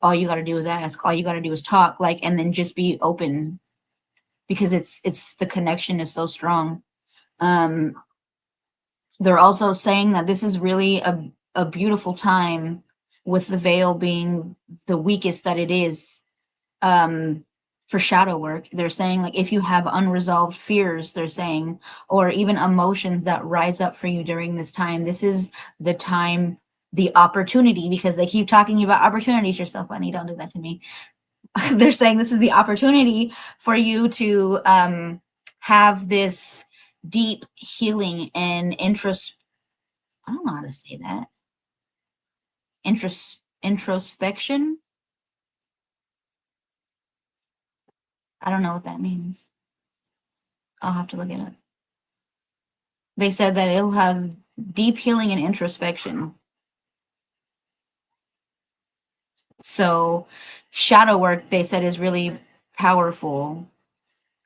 all you got to do is ask. All you got to do is talk, like, and then just be open, because it's the connection is so strong. They're also saying that this is really a beautiful time, with the veil being the weakest that it is, for shadow work. They're saying, like, if you have unresolved fears, they're saying, or even emotions that rise up for you during this time, this is the time, the opportunity, because they keep talking about opportunities. You're so funny, don't do that to me. They're saying this is the opportunity for you to have this deep healing and interest. I don't know how to say that. Introspection. I don't know what that means. I'll have to look it up. They said that it'll have deep healing and introspection. So shadow work, they said, is really powerful.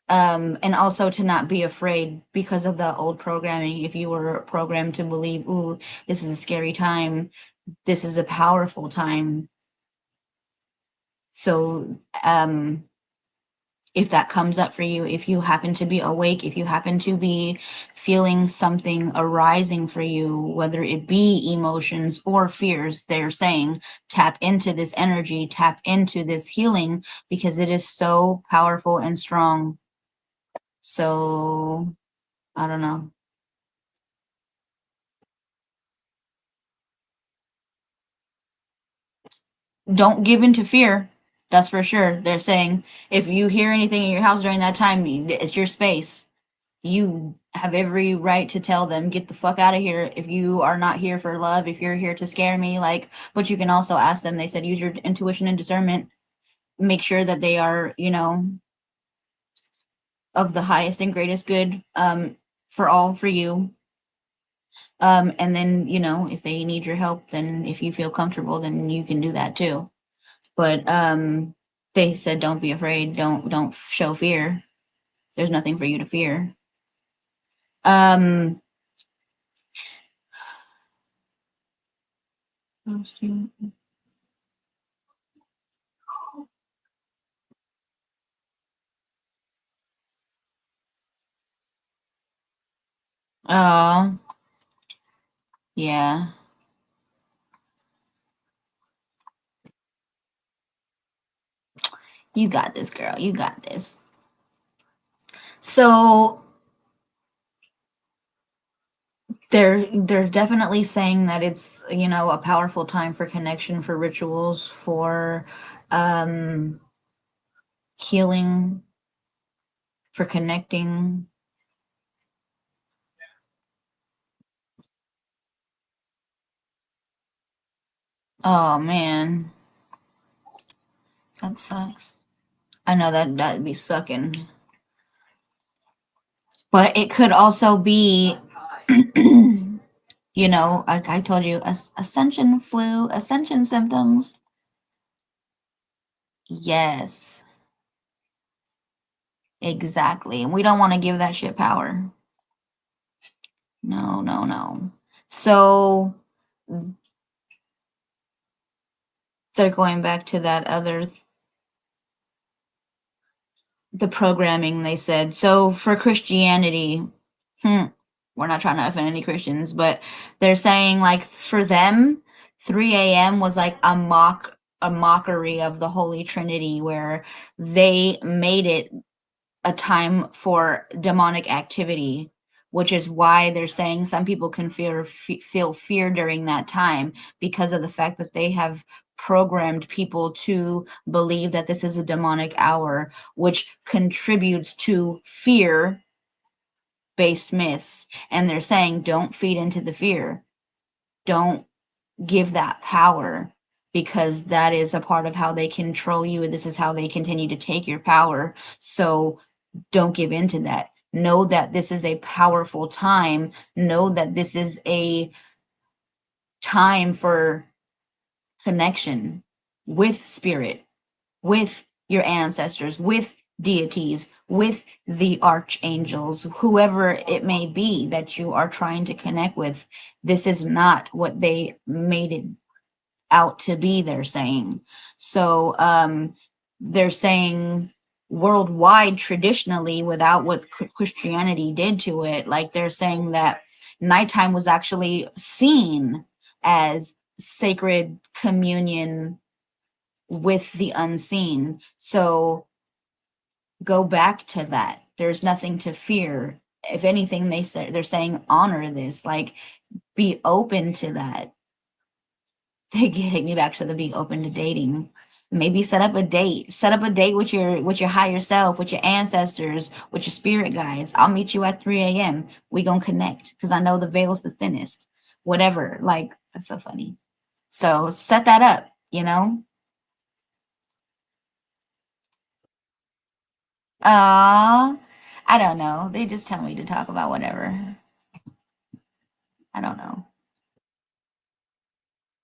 And also to not be afraid because of the old programming. If you were programmed to believe, ooh, this is a scary time, this is a powerful time. So if that comes up for you, if you happen to be awake, if you happen to be feeling something arising for you, whether it be emotions or fears, they're saying tap into this energy, tap into this healing, because it is so powerful and strong. So I don't know. Don't give in to fear. That's for sure. They're saying if you hear anything in your house during that time, it's your space. You have every right to tell them, get the fuck out of here. If you are not here for love, if you're here to scare me, like, but you can also ask them, they said, use your intuition and discernment. Make sure that they are, of the highest and greatest good, for you. And then, if they need your help, then if you feel comfortable, then you can do that too. But they said, don't be afraid. Don't show fear. There's nothing for you to fear. Um, oh, yeah. You got this, girl. You got this. So they're definitely saying that it's, a powerful time for connection, for rituals, for um healing, for connecting. Oh man, that sucks. I know that'd be sucking. But it could also be, like I told you, ascension symptoms. Yes, exactly. And we don't want to give that shit power. No, no, no. So they're going back to that the programming, they said. So for Christianity, we're not trying to offend any Christians, but they're saying, like, for them, 3 a.m. was like a mockery of the Holy Trinity, where they made it a time for demonic activity, which is why they're saying some people can feel fear during that time because of the fact that they have programmed people to believe that this is a demonic hour, which contributes to fear based myths. And they're saying, don't feed into the fear. Don't give that power, because that is a part of how they control you. This is how they continue to take your power. So don't give in to that. Know that this is a powerful time. Know that this is a time for connection with spirit, with your ancestors, with deities, with the archangels, whoever it may be that you are trying to connect with. This is not what they made it out to be, they're saying. So they're saying worldwide, traditionally, without what Christianity did to it, like they're saying that nighttime was actually seen as sacred communion with the unseen. So go back to that. There's nothing to fear. If anything, they're saying honor this, like be open to that. They get me back to the be open to dating. Maybe set up a date. Set up a date with your higher self, with your ancestors, with your spirit guides. I'll meet you at 3 a.m. We gonna connect because I know the veil's the thinnest. Whatever. Like, that's so funny. So set that up, you know? I don't know. They just tell me to talk about whatever. I don't know.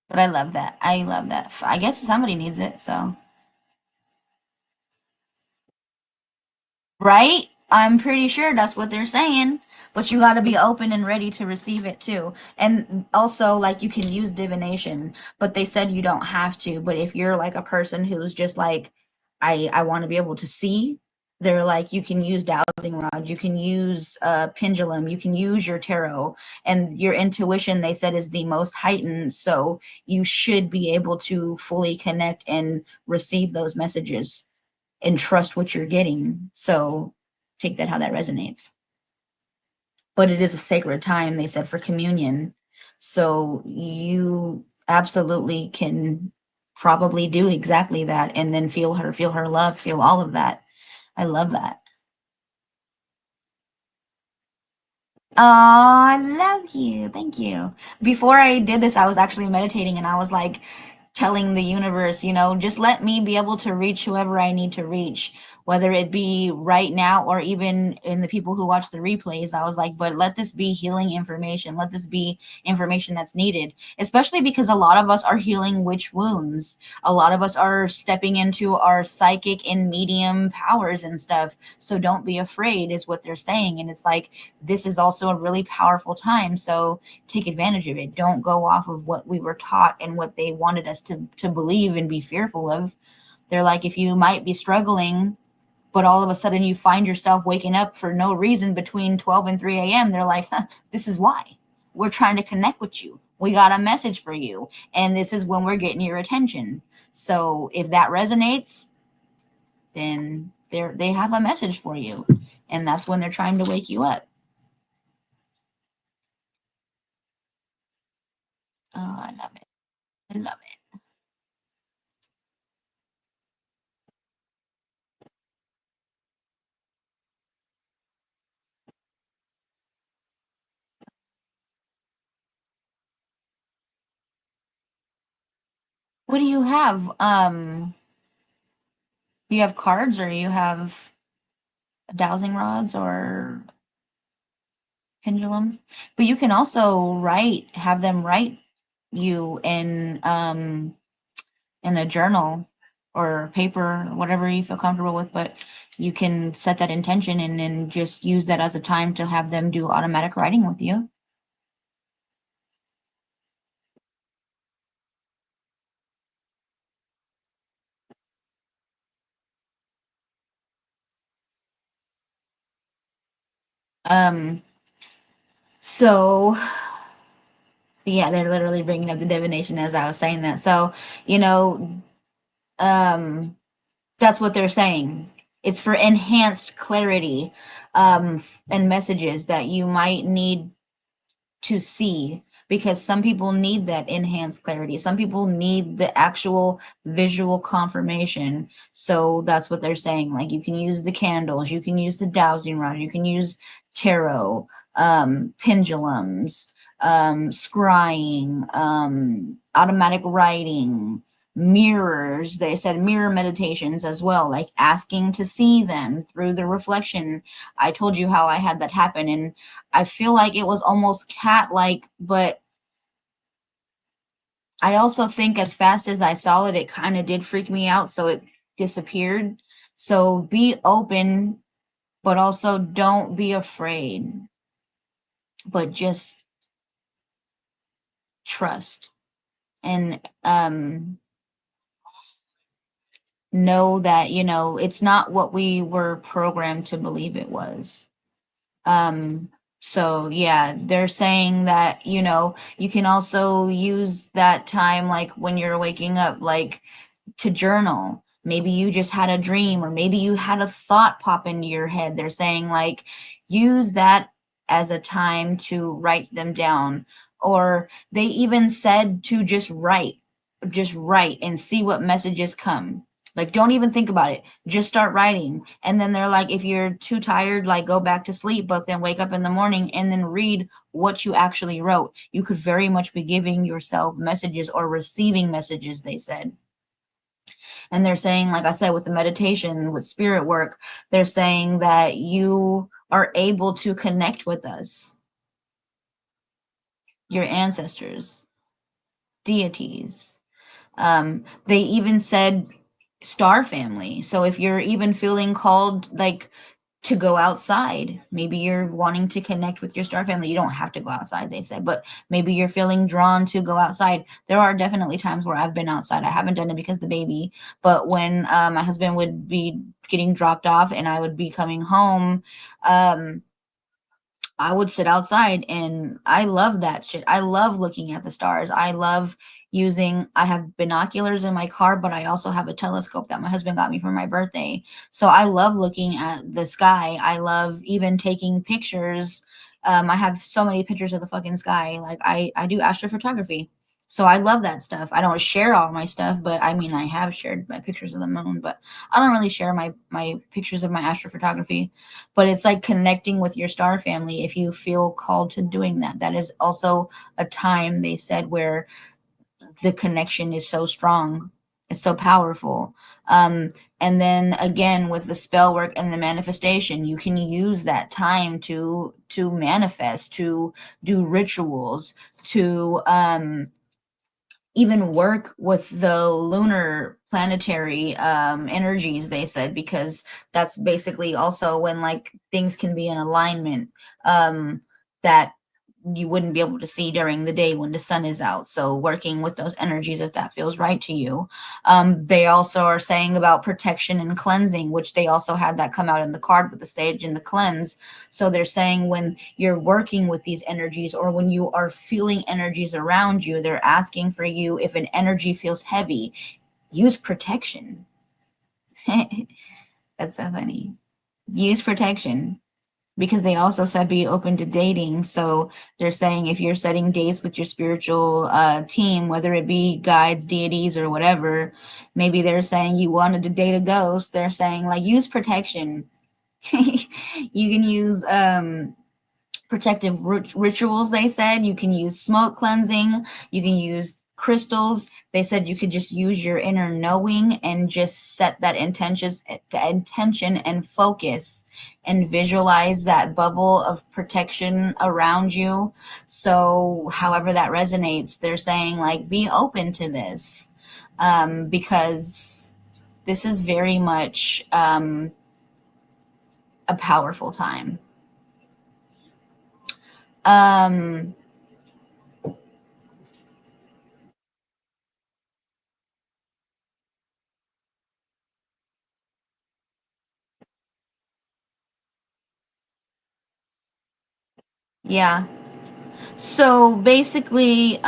But I love that. I love that. I guess somebody needs it, so. Right? I'm pretty sure that's what they're saying. But you got to be open and ready to receive it too. And also, like, you can use divination, but they said you don't have to. But if you're like a person who's just like, I want to be able to see, they're like, you can use dowsing rod, you can use pendulum, you can use your tarot, and your intuition, they said, is the most heightened. So you should be able to fully connect and receive those messages and trust what you're getting. So take that how that resonates. But it is a sacred time, they said, for communion. So you absolutely can probably do exactly that and then feel her love, feel all of that. I love that. Oh, I love you. Thank you. Before I did this, I was actually meditating and I was like telling the universe, just let me be able to reach whoever I need to reach, whether it be right now or even in the people who watch the replays. I was like, but let this be healing information. Let this be information that's needed, especially because a lot of us are healing witch wounds. A lot of us are stepping into our psychic and medium powers and stuff. So don't be afraid, is what they're saying. And it's like, this is also a really powerful time. So take advantage of it. Don't go off of what we were taught and what they wanted us to believe and be fearful of. They're like, if you might be struggling, but all of a sudden you find yourself waking up for no reason between 12 and 3 a.m., they're like, this is why. We're trying to connect with you. We got a message for you. And this is when we're getting your attention. So if that resonates, then they have a message for you. And that's when they're trying to wake you up. Oh, I love it. I love it. What do you have? You have cards or you have dowsing rods or pendulum? But you can also have them write you in a journal or paper, whatever you feel comfortable with, but you can set that intention and then just use that as a time to have them do automatic writing with you. Um, so yeah, they're literally bringing up the divination as I was saying that. So, you know, um, that's what they're saying. It's for enhanced clarity, and messages that you might need to see, because some people need that enhanced clarity. Some people need the actual visual confirmation. So that's what they're saying. Like, you can use the candles, you can use the dowsing rod, you can use tarot, pendulums, scrying, automatic writing, mirrors. They said mirror meditations as well, like asking to see them through the reflection. I told you how I had that happen, and I feel like it was almost cat like, but I also think as fast as I saw it, it kind of did freak me out, so it disappeared. So be open, but also don't be afraid, but just trust, and know that, it's not what we were programmed to believe it was. So yeah, they're saying that, you can also use that time, like when you're waking up, like to journal. Maybe you just had a dream, or maybe you had a thought pop into your head. They're saying, like, use that as a time to write them down. Or they even said to just write and see what messages come. Like, don't even think about it. Just start writing. And then they're like, if you're too tired, like, go back to sleep, but then wake up in the morning and then read what you actually wrote. You could very much be giving yourself messages or receiving messages, they said. And they're saying, like I said, with the meditation, with spirit work, they're saying that you are able to connect with us, your ancestors, deities. They even said star family. So if you're even feeling called, like, to go outside, maybe you're wanting to connect with your star family. You don't have to go outside, they said, but maybe you're feeling drawn to go outside. There are definitely times where I've been outside. I haven't done it because of the baby, but when my husband would be getting dropped off and I would be coming home, um, I would sit outside, and I love that shit. I love looking at the stars. I have binoculars in my car, but I also have a telescope that my husband got me for my birthday. So I love looking at the sky. I love even taking pictures. I have so many pictures of the fucking sky. Like, I do astrophotography. So I love that stuff. I don't share all my stuff, but I mean, I have shared my pictures of the moon, but I don't really share my pictures of my astrophotography. But it's like connecting with your star family if you feel called to doing that. That is also a time, they said, where the connection is so strong, it's so powerful. And then again, with the spell work and the manifestation, you can use that time to manifest, to do rituals, to even work with the lunar planetary energies, they said, because that's basically also when, like, things can be in alignment, that you wouldn't be able to see during the day when the sun is out. So working with those energies, if that feels right to you. They also are saying about protection and cleansing, which they also had that come out in the card with the sage and the cleanse. So they're saying when you're working with these energies, or when you are feeling energies around you, they're asking for you, if an energy feels heavy, use protection. That's so funny. Use protection, because they also said be open to dating. So they're saying if you're setting dates with your spiritual team, whether it be guides, deities, or whatever, maybe they're saying you wanted to date a ghost. They're saying, like, use protection. You can use protective rituals, they said. You can use smoke cleansing, you can use crystals. They said you could just use your inner knowing and just set that intention and focus, and visualize that bubble of protection around you. So however that resonates, they're saying, like, be open to this, because this is very much a powerful time. um yeah. So basically,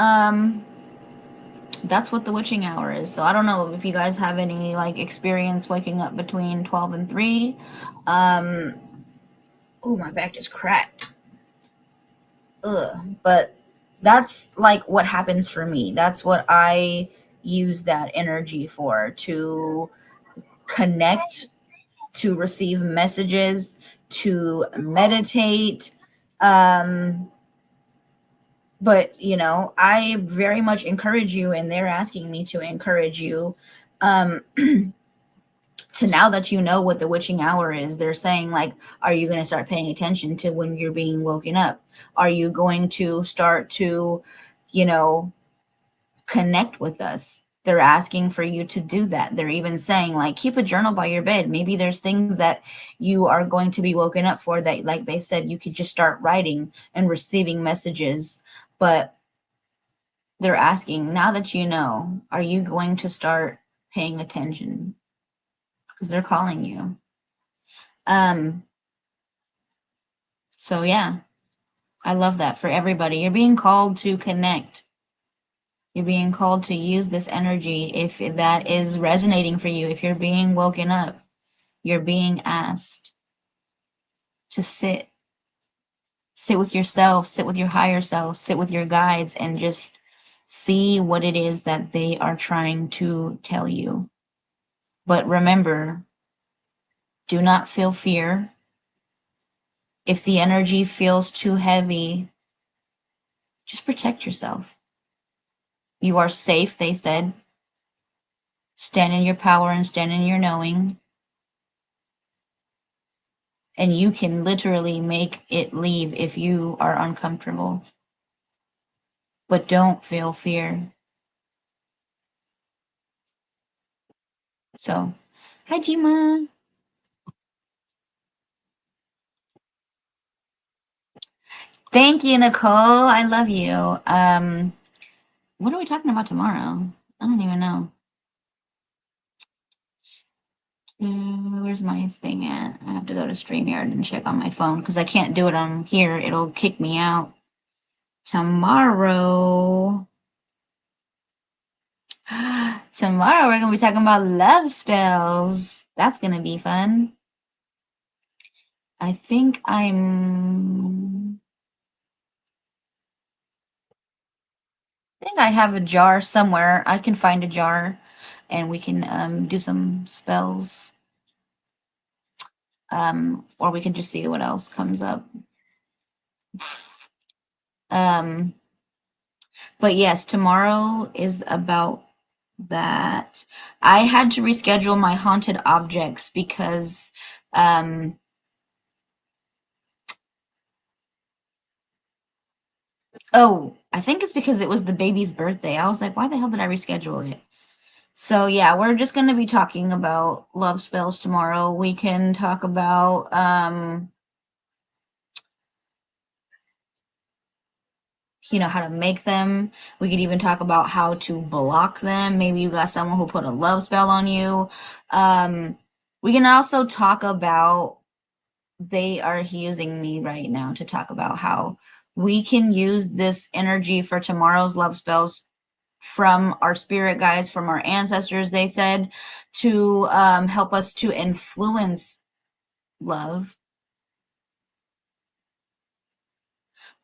That's what the witching hour is. So I don't know if you guys have any like experience waking up between 12 and 3. Um, oh, my back just cracked. Ugh. But that's like what happens for me. That's what I use that energy for, to connect, to receive messages, to meditate. Um, but I very much encourage you, and they're asking me to encourage you, um, to, now that you know what the witching hour is, they're saying, like, are you going to start paying attention to when you're being woken up? Are you going to start to, you know, connect with us? They're asking for you to do that. They're even saying, like, keep a journal by your bed. Maybe there's things that you are going to be woken up for that, like they said, you could just start writing and receiving messages. But they're asking, now that you know, are you going to start paying attention? Because they're calling you. Um, so yeah, I love that for everybody. You're being called to connect. You're being called to use this energy. If that is resonating for you, if you're being woken up, you're being asked to sit with yourself, sit with your higher self, sit with your guides, and just see what it is that they are trying to tell you. But remember, do not feel fear. If the energy feels too heavy, just protect yourself. You are safe, they said. Stand in your power and stand in your knowing. And you can literally make it leave if you are uncomfortable. But don't feel fear. So, hi, Jima. Thank you, Nicole. I love you. What are we talking about tomorrow? I don't even know. Where's my thing at? I have to go to StreamYard and check on my phone because I can't do it on here. It'll kick me out. Tomorrow. Tomorrow we're gonna be talking about love spells. That's gonna be fun. I think I have a jar somewhere. I can find a jar and we can do some spells. Or we can just see what else comes up. Um, but yes, tomorrow is about that. I had to reschedule my haunted objects because oh, I think it's because it was the baby's birthday. I was like, why the hell did I reschedule it? So yeah, we're just going to be talking about love spells tomorrow. We can talk about how to make them. We could even talk about how to block them. Maybe you got someone who put a love spell on you. We can also talk about, they are using me right now to talk about how we can use this energy for tomorrow's love spells from our spirit guides, from our ancestors, they said, to help us to influence love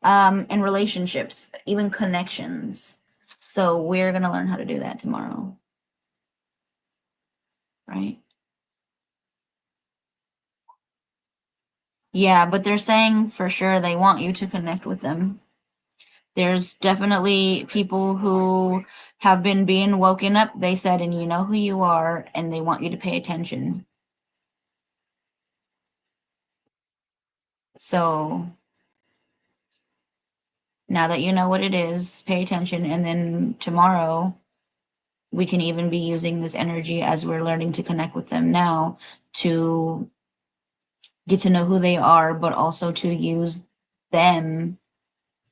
and relationships, even connections. So we're going to learn how to do that tomorrow. Right? Yeah, but they're saying for sure they want you to connect with them. There's definitely people who have been being woken up, they said, and you know who you are, and they want you to pay attention. So now that you know what it is, pay attention. And then tomorrow, we can even be using this energy as we're learning to connect with them now to get to know who they are, but also to use them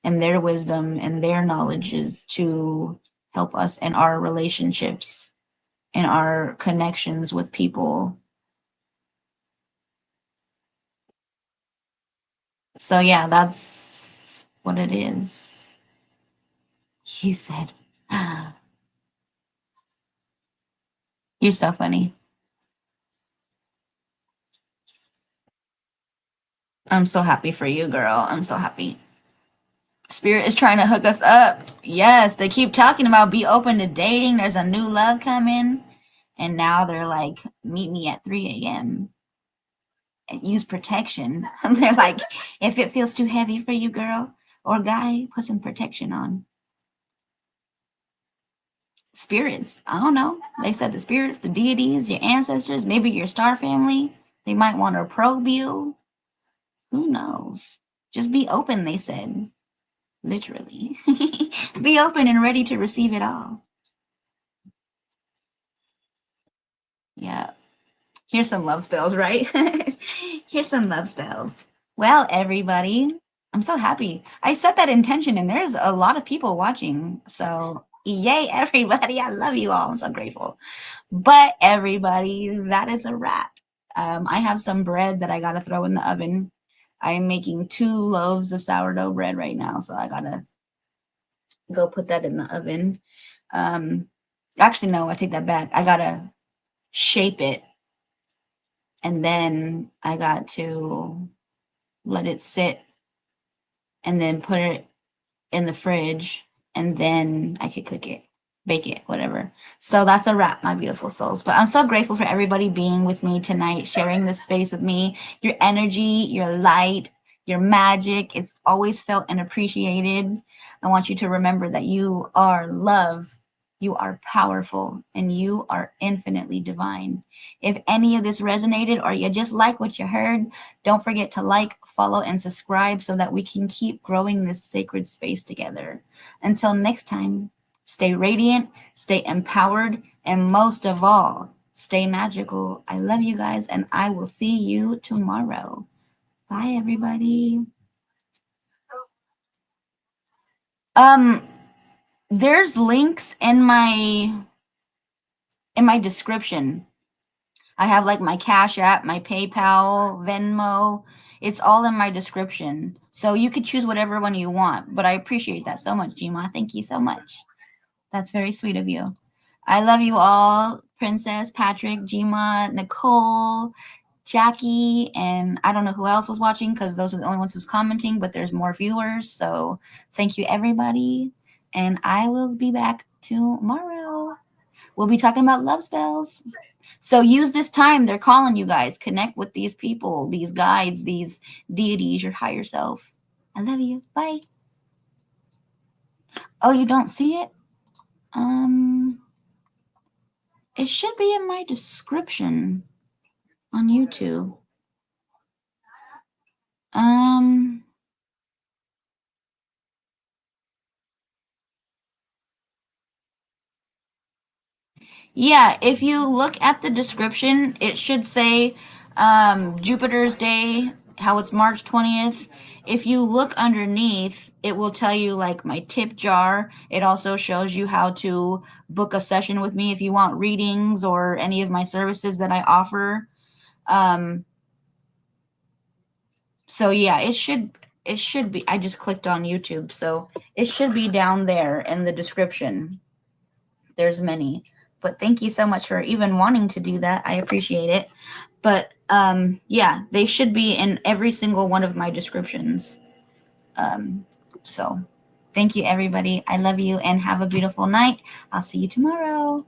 and their wisdom and their knowledges to help us in our relationships and our connections with people. So yeah, that's what it is. He said, You're so funny. I'm so happy for you, girl. I'm so happy. Spirit is trying to hook us up. Yes, they keep talking about be open to dating. There's a new love coming. And now they're like, meet me at 3 a.m. and use protection. And they're like, if it feels too heavy for you, girl or guy, put some protection on. Spirits, I don't know. They said the spirits, the deities, your ancestors, maybe your star family. They might want to probe you. Who knows? Just be open, they said. Literally. Be open and ready to receive it all. Yeah. Here's some love spells, right? Here's some love spells. Well, everybody, I'm so happy. I set that intention and there's a lot of people watching. So, yay, everybody. I love you all. I'm so grateful. But, everybody, that is a wrap. I have some bread that I got to throw in the oven. I'm making 2 loaves of sourdough bread right now. So, I got to go put that in the oven. Actually, no, I take that back. I got to shape it. And then I got to let it sit and then put it in the fridge. And then I could cook it, bake it, whatever. So that's a wrap, my beautiful souls. But I'm so grateful for everybody being with me tonight, sharing this space with me. Your energy, your light, your magic, it's always felt and appreciated. I want you to remember that you are love. You are powerful and you are infinitely divine. If any of this resonated or you just like what you heard, don't forget to like, follow, and subscribe so that we can keep growing this sacred space together. Until next time, stay radiant, stay empowered, and most of all, stay magical. I love you guys, and I will see you tomorrow. Bye, everybody. There's links in my description. I have like my Cash App, my PayPal, Venmo. It's all in my description. So you could choose whatever one you want. But I appreciate that so much, Gma. Thank you so much. That's very sweet of you. I love you all, Princess, Patrick, Gma, Nicole, Jackie, and I don't know who else was watching because those are the only ones who's commenting, but there's more viewers. So thank you, everybody. And I will be back tomorrow. We'll be talking about love spells. So use this time. They're calling you guys. Connect with these people, these guides, these deities, your higher self. I love you. Bye. Oh, you don't see it? It should be in my description on YouTube. Yeah, if you look at the description, it should say Jupiter's Day, how it's March 20th. If you look underneath, it will tell you like my tip jar. It also shows you how to book a session with me if you want readings or any of my services that I offer. So yeah, it should be. I just clicked on YouTube, so it should be down there in the description. There's many, but thank you so much for even wanting to do that. I appreciate it. But yeah, they should be in every single one of my descriptions. So thank you, everybody. I love you and have a beautiful night. I'll see you tomorrow.